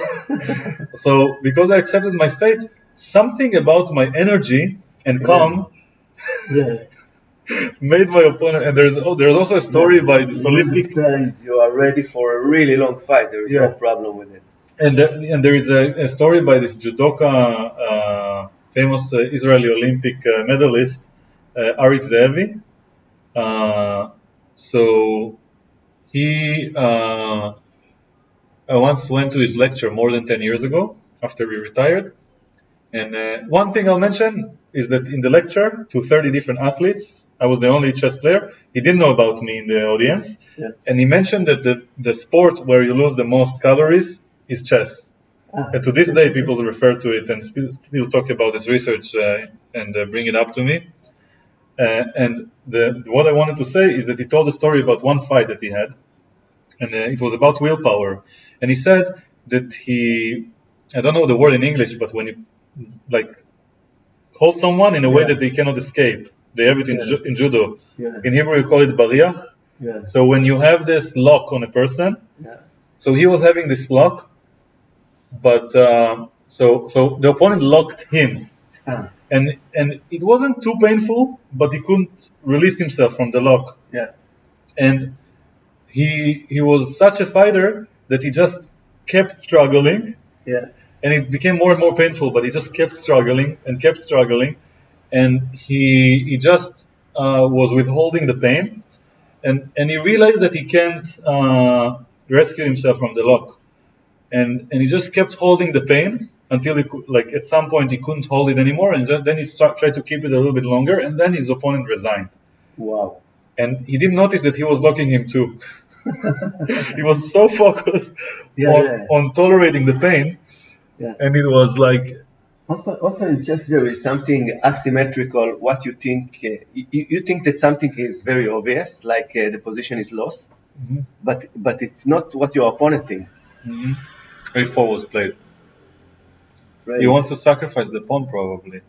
So because I accepted my fate, something about my energy and calm made my opponent. And there's also a story by this Olympic. You are ready for a really long fight. There is no problem with it. And there is a story by this judoka, famous Israeli Olympic medalist, Arik Ze'evi. So he. I once went to his lecture more than 10 years ago after we retired. And one thing I'll mention is that in the lecture to 30 different athletes, I was the only chess player. He didn't know about me in the audience. Yeah. And he mentioned that the sport where you lose the most calories is chess. And to this day, people refer to it and still talk about this research and bring it up to me. And what I wanted to say is that he told a story about one fight that he had. And it was about willpower. And he said that I don't know the word in English, but when you like hold someone in a way that they cannot escape, they have it in judo. Yeah. In Hebrew, you call it bariach. Yeah. So when you have this lock on a person, so he was having this lock, but so the opponent locked him. And it wasn't too painful, but he couldn't release himself from the lock. Yeah. And he was such a fighter that he just kept struggling. Yeah. And it became more and more painful, but he just kept struggling and kept struggling. And he just was withholding the pain. And he realized that he can't rescue himself from the lock. And he just kept holding the pain until he could, like at some point he couldn't hold it anymore. And then he tried to keep it a little bit longer. And then his opponent resigned. Wow. And he didn't notice that he was locking him too. He was so focused on tolerating the pain, and it was like. Also, in chess there is something asymmetrical. What you think, you think that something is very obvious, like the position is lost, but it's not what your opponent thinks. A4 was played. Right. He wants to sacrifice the pawn, probably.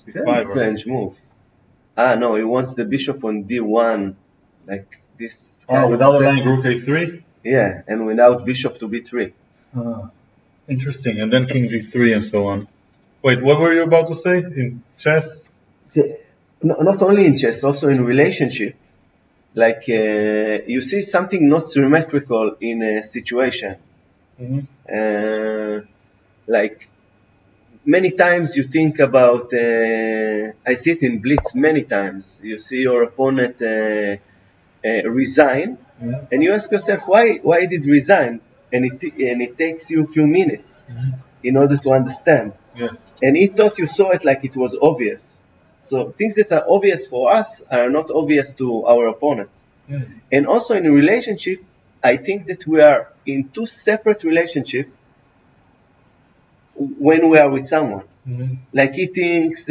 Very strange move. No, he wants the bishop on d1, like this. Without allowing rook a3? Yeah, and without bishop to b3. Interesting. And then king g3 and so on. Wait, what were you about to say in chess? Not only in chess, also in relationship. Like you see something not symmetrical in a situation. Like many times you think about, I see it in Blitz many times. You see your opponent resign, and you ask yourself, why did resign? And it takes you a few minutes in order to understand. Yes. And he thought you saw it like it was obvious. So things that are obvious for us are not obvious to our opponent. And also in a relationship, I think that we are in two separate relationships when we are with someone. Like he thinks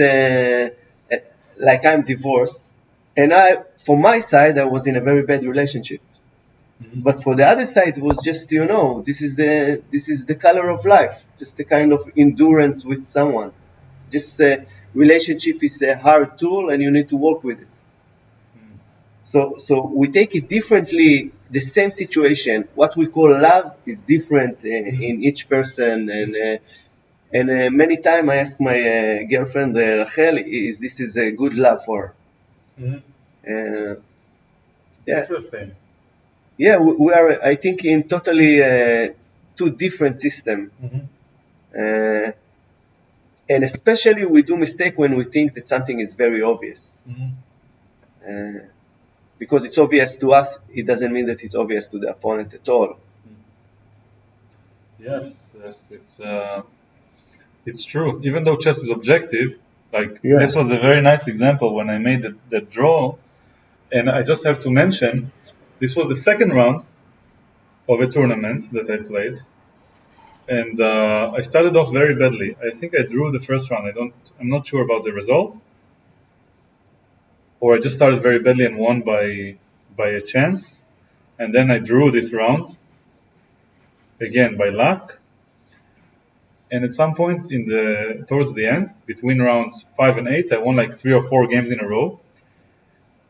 like I'm divorced, and from my side, I was in a very bad relationship. But for the other side, it was just, this is the color of life, just the kind of endurance with someone. Just relationship is a hard tool, and you need to work with it. So we take it differently. The same situation, what we call love, is different in each person. And many times I ask my girlfriend Rachel, is this a good love for her? Yeah. Interesting. Yeah, we are, I think, in totally two different systems. And especially we do mistake when we think that something is very obvious. Because it's obvious to us, it doesn't mean that it's obvious to the opponent at all. Yes, it's true. Even though chess is objective, this was a very nice example when I made the draw. And I just have to mention, this was the second round of a tournament that I played. And I started off very badly. I think I drew the first round. I'm not sure about the result. Or I just started very badly and won by a chance. And then I drew this round, again by luck. And at some point towards the end, between rounds 5 and 8, I won like 3 or 4 games in a row.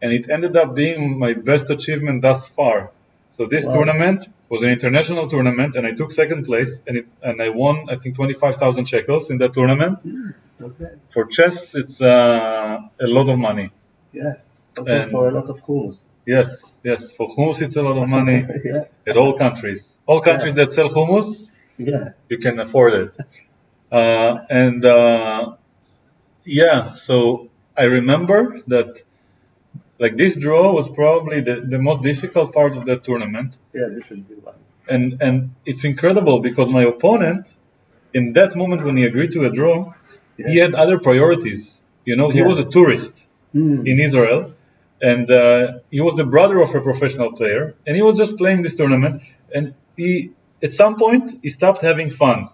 And it ended up being my best achievement thus far. So this tournament was an international tournament, and I took second place, and I won, I think, 25,000 shekels in that tournament. Okay. For chess, it's a lot of money. Yeah, also for a lot of hummus. Yes, for hummus it's a lot of money at all countries. All countries that sell hummus, you can afford it. So I remember that this draw was probably the most difficult part of that tournament. Yeah, this should be one. And it's incredible because my opponent, in that moment when he agreed to a draw, he had other priorities. He was a tourist in Israel, and he was the brother of a professional player, and he was just playing this tournament, and at some point he stopped having fun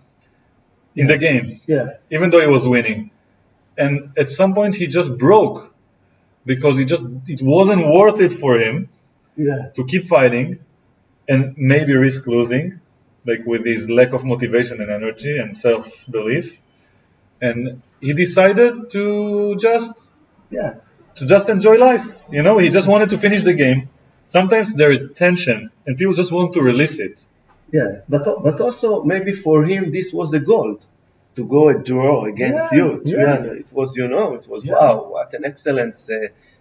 in the game, even though he was winning. And at some point he just broke because it wasn't worth it for him to keep fighting and maybe risk losing, with his lack of motivation and energy and self-belief. And he decided to just enjoy life. He just wanted to finish the game. Sometimes there is tension and people just want to release it. Yeah, but also maybe for him this was a goal, to go a draw against you. It was, wow, what an excellent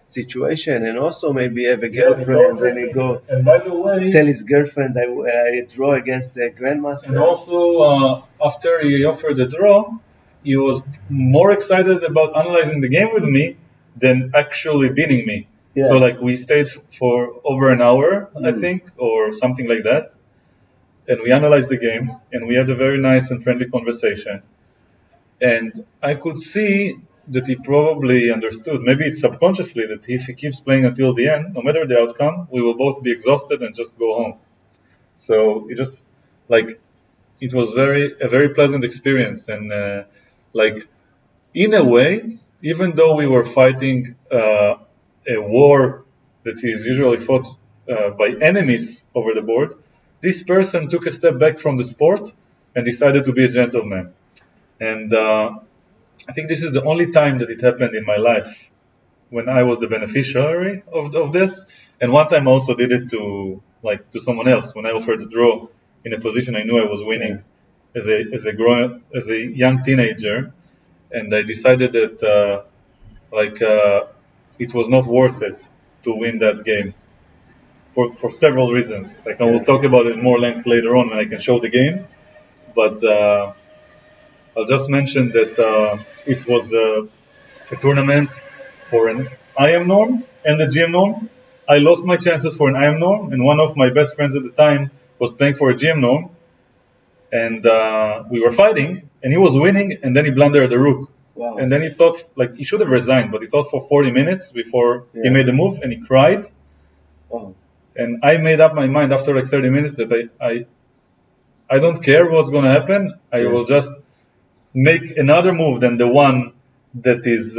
situation. And also maybe have a girlfriend and he go and by the way, tell his girlfriend I draw against the grandmaster. And also after he offered the draw, he was more excited about analyzing the game with me than actually beating me. So we stayed for over an hour, I think, or something like that. And we analyzed the game, and we had a very nice and friendly conversation. And I could see that he probably understood, maybe it's subconsciously, that if he keeps playing until the end, no matter the outcome, we will both be exhausted and just go home. So it just, it was a very pleasant experience. And in a way, even though we were fighting a war that is usually fought by enemies over the board, this person took a step back from the sport and decided to be a gentleman. And I think this is the only time that it happened in my life when I was the beneficiary of this. And one time I also did it to someone else when I offered a draw in a position I knew I was winning. as a young teenager, and I decided that it was not worth it to win that game for several reasons. Like I will talk about it in more length later on when I can show the game, but I'll just mention that it was a tournament for an IM norm and the GM norm. I lost my chances for an IM norm, and one of my best friends at the time was playing for a GM norm, and we were fighting, and he was winning, and then he blundered the rook. Wow. And then he thought, like, he should have resigned, but he thought for 40 minutes before he made the move, and he cried. Wow. And I made up my mind after like 30 minutes that I don't care what's going to happen. I will just make another move than the one that is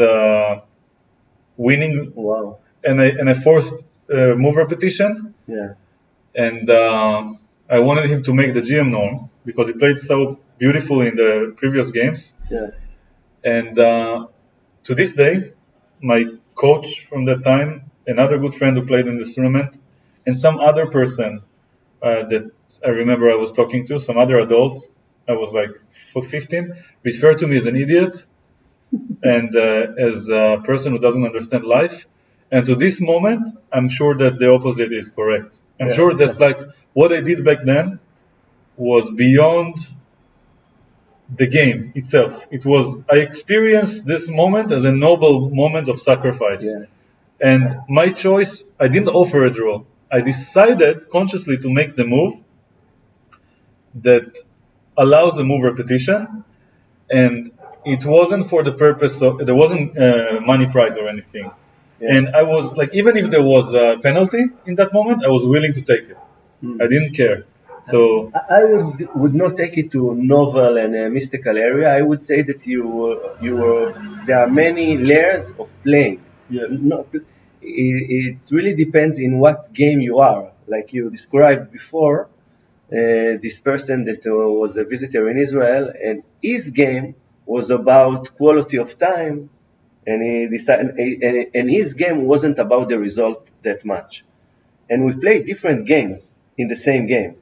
winning. Wow. And I forced move repetition. Yeah. And I wanted him to make the GM norm because he played so beautifully in the previous games. Yeah. And to this day, my coach from that time, another good friend who played in this tournament, and some other person that I remember I was talking to, some other adults, I was like 15, referred to me as an idiot and as a person who doesn't understand life. And to this moment, I'm sure that the opposite is correct. I'm sure that's like what I did back then was beyond the game itself. It was, I experienced this moment as a noble moment of sacrifice. Yeah. And my choice, I didn't offer a draw. I decided consciously to make the move that allows a move repetition, and it wasn't for the purpose of, there wasn't a money prize or anything. Yeah. And I was like, even if there was a penalty in that moment, I was willing to take it. I didn't care. So I would not take it to novel and a mystical area. I would say that there are many layers of playing. Yes. It really depends in what game you are. Like you described before, this person that was a visitor in Israel, and his game was about quality of time, and he decided, and his game wasn't about the result that much. And we played different games in the same game.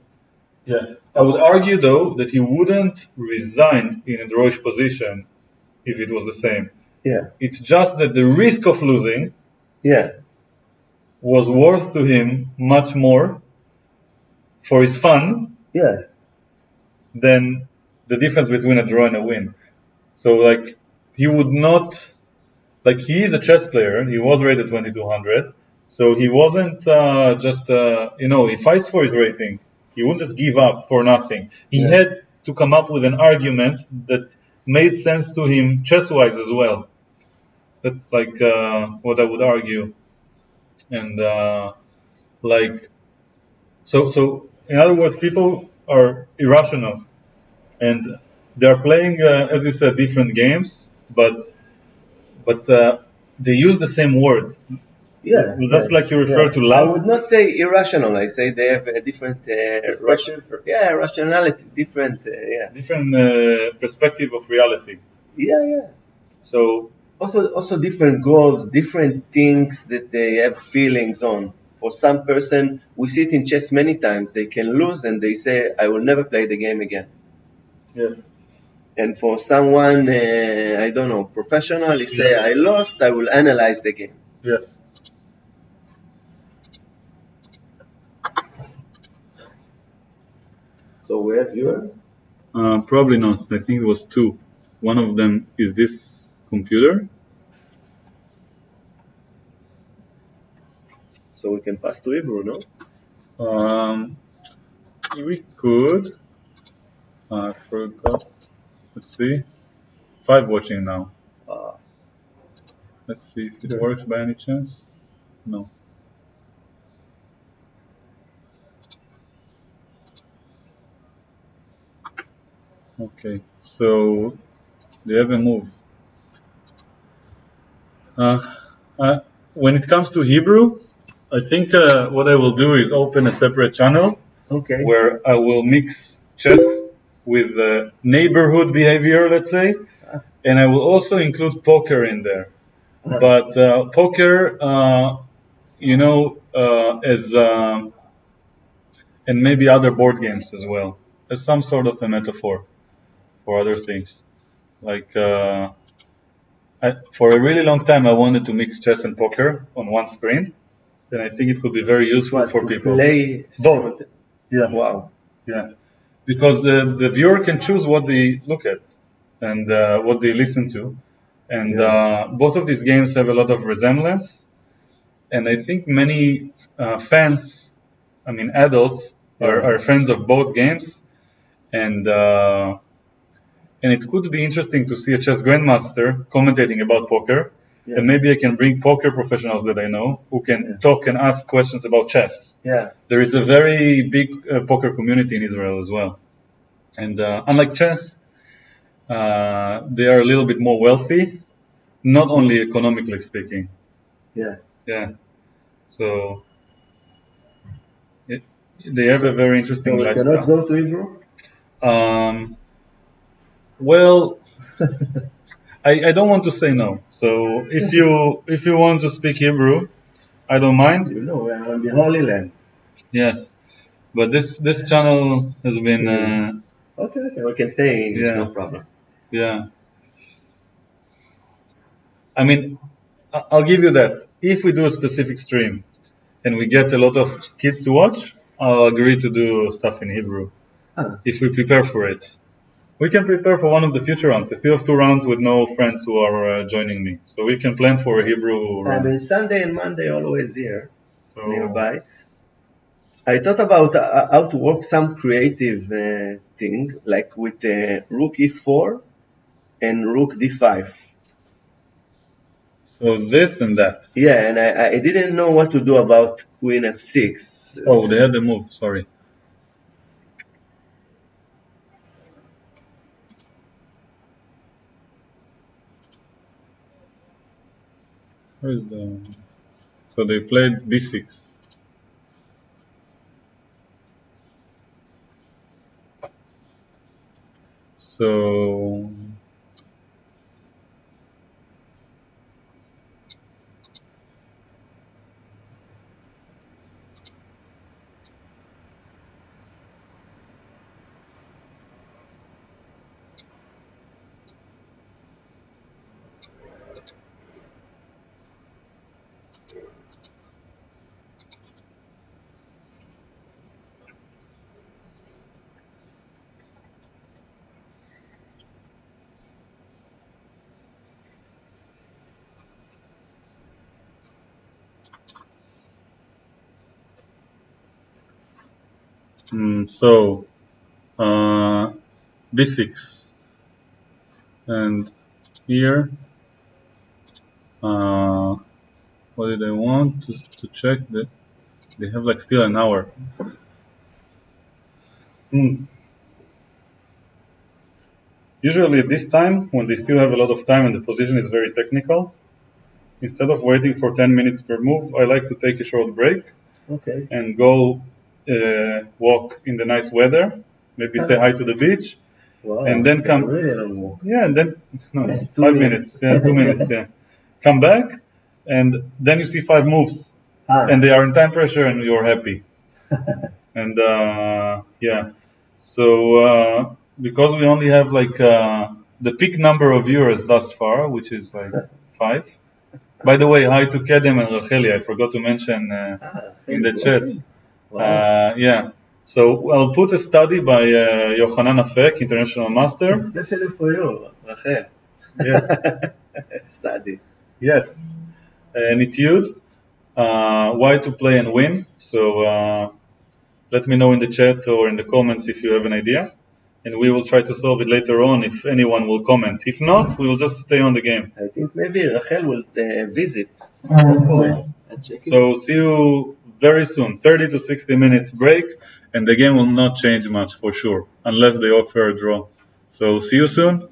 Yeah, I would argue though that he wouldn't resign in a drawish position if it was the same. Yeah, it's just that the risk of losing, was worth to him much more for his fun, than the difference between a draw and a win. So like he would not, like he is a chess player. He was rated 2200, so he wasn't just he fights for his rating. He wouldn't just give up for nothing. He had to come up with an argument that made sense to him chess-wise as well. That's like what I would argue. And so in other words, people are irrational, and they are playing, as you said, different games, but they use the same words. Just like you refer to love. I would not say irrational. I say they have a different rationality, different perspective of reality. So also different goals, different things that they have feelings on. For some person, we see it in chess many times. They can lose and they say, "I will never play the game again." Yes. And for someone, I don't know, professional, he say, "I lost. I will analyze the game." Yes. So we have viewers? Probably not. I think it was two. One of them is this computer. So we can pass to Hebrew, no? We could. I forgot. Let's see. 5 watching now. Let's see if it works by any chance. No. Okay, so they have a move. When it comes to Hebrew, I think what I will do is open a separate channel where I will mix chess with neighborhood behavior, let's say, and I will also include poker in there. But poker, as and maybe other board games as well, as some sort of a metaphor. for other things. Like for a really long time, I wanted to mix chess and poker on one screen, and I think it could be very useful for people. Play both. Yeah. Wow. Yeah, because the viewer can choose what they look at and what they listen to, and both of these games have a lot of resemblance. And I think many fans, I mean adults, are fans of both games, and it could be interesting to see a chess grandmaster commentating about poker. Yeah. And maybe I can bring poker professionals that I know who can talk and ask questions about chess. Yeah. There is a very big poker community in Israel as well. And unlike chess, they are a little bit more wealthy, not only economically speaking. Yeah. Yeah. So they have a very interesting lifestyle. Cannot go to Hebrew? Well, I don't want to say no. So if you want to speak Hebrew, I don't mind. You know, we are on the Holy Land. Yes, but this channel has been. Okay, we can stay in English, no problem. Yeah. I mean, I'll give you that. If we do a specific stream and we get a lot of kids to watch, I'll agree to do stuff in Hebrew. If we prepare for it. We can prepare for one of the future rounds. I still have 2 rounds with no friends who are joining me. So we can plan for a Hebrew round. And Sunday and Monday always here, nearby. I thought about how to work some creative thing, like with rook e4 and rook d5. So this and that. Yeah, and I didn't know what to do about queen f6. Oh, they had the move, sorry. Where's the... So they played b6. So... So, b6, and here, what did I want to check? That they have like still an hour. Usually at this time, when they still have a lot of time and the position is very technical, instead of waiting for 10 minutes per move, I like to take a short break. Okay. And go walk in the nice weather, maybe say hi to the beach, and then come. Really long walk. Yeah, and then 5 minutes. Yeah, 2 minutes. Yeah, come back, and then you see 5 moves, and they are in time pressure, and you're happy. And yeah, so because we only have like the peak number of viewers thus far, which is like 5. By the way, hi to Kedem and Racheli. I forgot to mention in the chat. Wow. Yeah. So I'll put a study by Yochanan Afek, international master. Especially for you, Rachel. Yes. Study. Yes. An etude, why to play and win. So let me know in the chat or in the comments if you have an idea. And we will try to solve it later on if anyone will comment. If not, we will just stay on the game. I think maybe Rachel will visit. So see you very soon. 30 to 60 minutes break, and the game will not change much for sure, unless they offer a draw. So see you soon.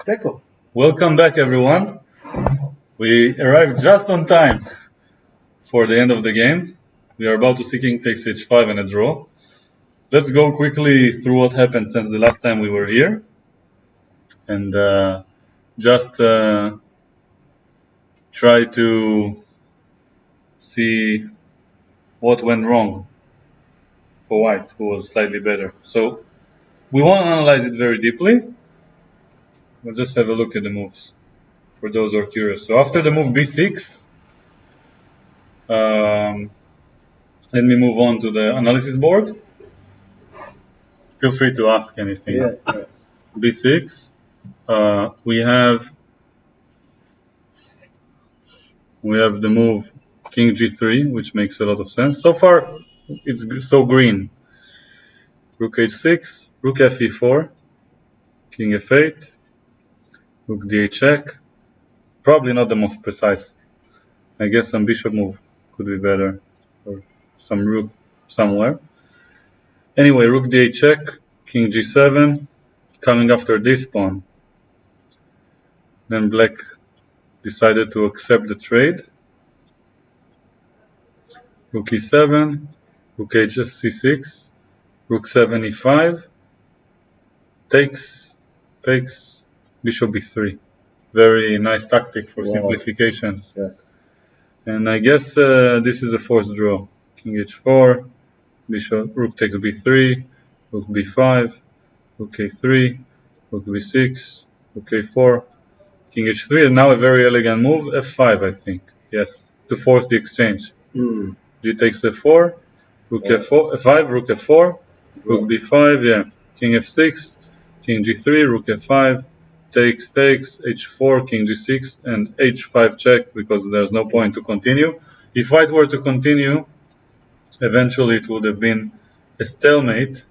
Teko. Welcome back, everyone. We arrived just on time for the end of the game. We are about to see king takes h5 and a draw. Let's go quickly through what happened since the last time we were here. And just try to see what went wrong for white, who was slightly better. So we won't analyze it very deeply. We'll just have a look at the moves for those who are curious. So after the move b6, let me move on to the analysis board. Feel free to ask anything. Yeah. b6, we have the move king g3, which makes a lot of sense. So far, it's so green. Rook h6, rook fe4, king f8, rook d8 check. Probably not the most precise. I guess some bishop move could be better, or some rook somewhere. Anyway, rook d8 check, king g7, coming after this pawn. Then black decided to accept the trade. Rook e7, rook c6, rook 7 e5, takes, bishop b3. Very nice tactic for simplifications. Yeah. And I guess this is a forced draw. King h4, bishop, rook takes b3, rook b5, rook a3, rook b6, rook a4, king h3, and now a very elegant move, f5, I think. Yes, to force the exchange. G takes f4, rook f5, rook f4, rook b5, yeah, king f6, king g3, rook f5, takes, h4, king g6, and h5 check, because there's no point to continue. If white were to continue, eventually it would have been a stalemate,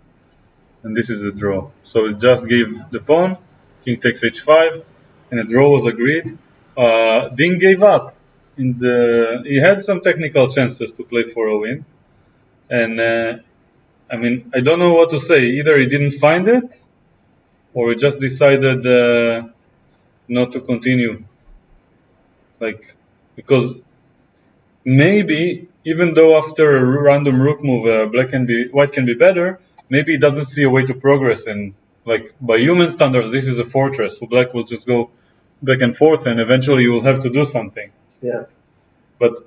and this is a draw. So it just gave the pawn, king takes h5, and a draw was agreed. Ding gave up. He had some technical chances to play for a win, and I mean, I don't know what to say. Either he didn't find it, or he just decided not to continue. Because maybe, even though after a random rook move, white can be better, maybe he doesn't see a way to progress. And by human standards, this is a fortress, so black will just go back and forth, and eventually you will have to do something. Yeah. But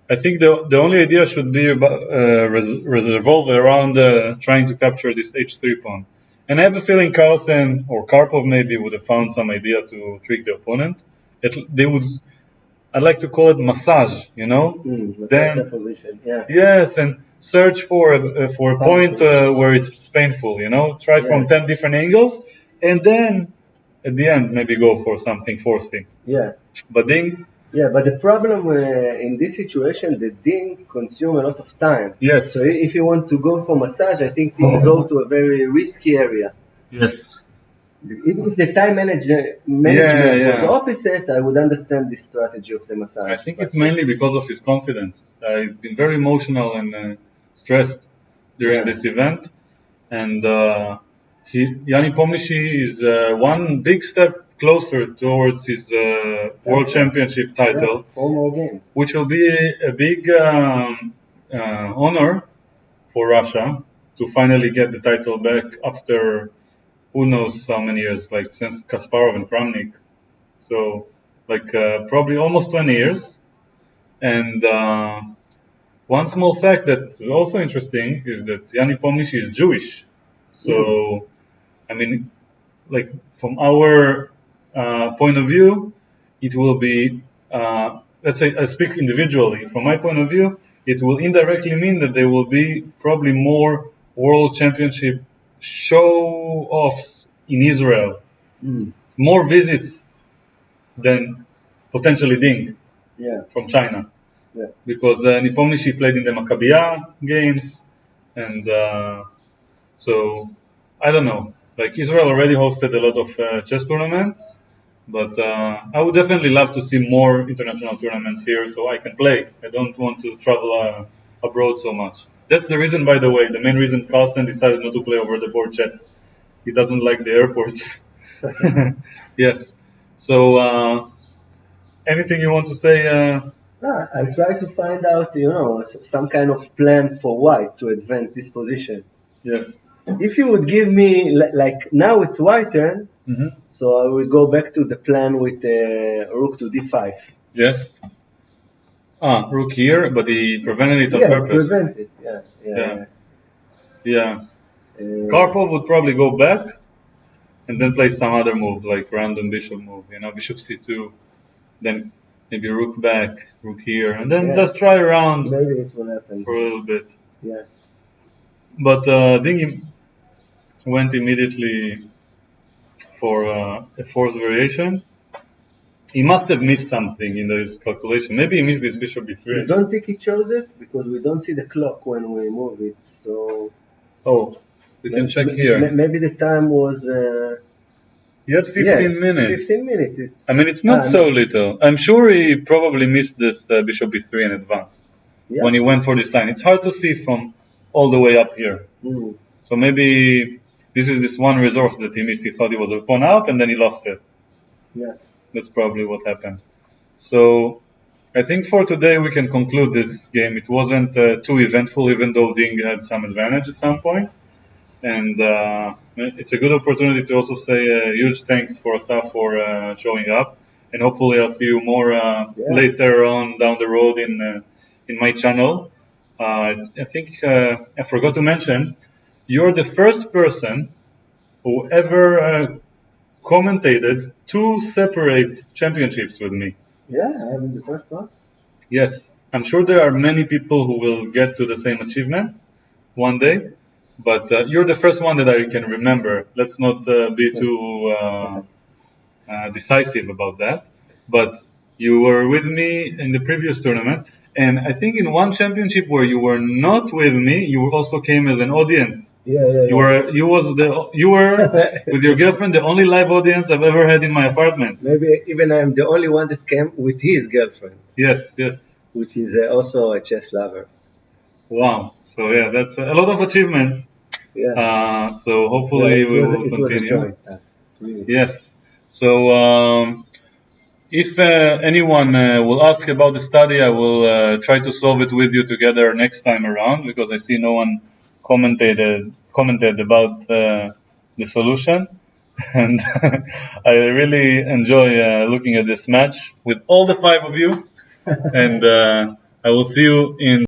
I think the only idea should be revolve around trying to capture this h3 pawn. And I have a feeling Carlsen or Karpov maybe would have found some idea to trick the opponent. I'd like to call it massage, Then the position. Yeah. Yes, and search for a point where it's painful, Try from 10 different angles, and then at the end maybe go for something forcing. Yeah. But Ding. Yeah, but the problem in this situation, the Ding consume a lot of time. Yes. So if you want to go for massage, I think you go to a very risky area. Yes. If the time management was opposite, I would understand the strategy of the massage. I think it's mainly because of his confidence. He's been very emotional and stressed during this event, and Nepomniachtchi is one big step closer towards his World Championship title, 4 more games, which will be a big honor for Russia to finally get the title back after who knows how many years, since Kasparov and Kramnik. So, probably almost 20 years. And one small fact that is also interesting is that Nepomniachtchi is Jewish. So, I mean, from our point of view, it will be, let's say, I speak individually. From my point of view, it will indirectly mean that there will be probably more World Championship show-offs in Israel. More visits than potentially Ding from China. Yeah. Because Nepomniachtchi played in the Maccabiah games, and so I don't know. Israel already hosted a lot of chess tournaments, but I would definitely love to see more international tournaments here so I can play. I don't want to travel abroad so much. That's the reason, by the way, the main reason Carlsen decided not to play over the board chess. He doesn't like the airports. Yes. So, anything you want to say? I try to find out, some kind of plan for white to advance this position. Yes. If you would give me, like now it's white turn, so I will go back to the plan with rook to d5. Yes. Rook here, but he prevented it on purpose. Prevented, yeah. Karpov would probably go back and then play some other move, like random bishop move, bishop c2, then maybe rook back, rook here, and then just try around maybe it will happen for a little bit. Yeah. But I think he went immediately for a fourth variation. He must have missed something in his calculation. Maybe he missed this bishop b3. I don't think he chose it because we don't see the clock when we move it. So. We can check here. Maybe the time was. He had 15 minutes. 15 minutes. I mean, it's not so little. I'm sure he probably missed this bishop b3 in advance when he went for this line. It's hard to see from all the way up here. So maybe this is this one resource that he missed. He thought he was a pawn up and then he lost it. That's probably what happened. So I think for today we can conclude this game. It wasn't too eventful, even though Ding had some advantage at some point. And it's a good opportunity to also say a huge thanks for Asaf for showing up. And hopefully I'll see you more later on down the road in my channel. I think I forgot to mention, you're the first person who ever commentated 2 separate championships with me. I'm the first one. Yes, I'm sure there are many people who will get to the same achievement one day, but you're the first one that I can remember. Let's not be too decisive about that, but you were with me in the previous tournament, and I think in one championship where you were not with me, you also came as an audience. You were with your girlfriend the only live audience I've ever had in my apartment. Maybe even I'm the only one that came with his girlfriend. Yes. Which is also a chess lover. Wow. So that's a lot of achievements. So hopefully we will continue. Really. Yes. So if anyone will ask about the study, I will try to solve it with you together next time around, because I see no one commented about the solution. And I really enjoy looking at this match with all the 5 of you. And I will see you in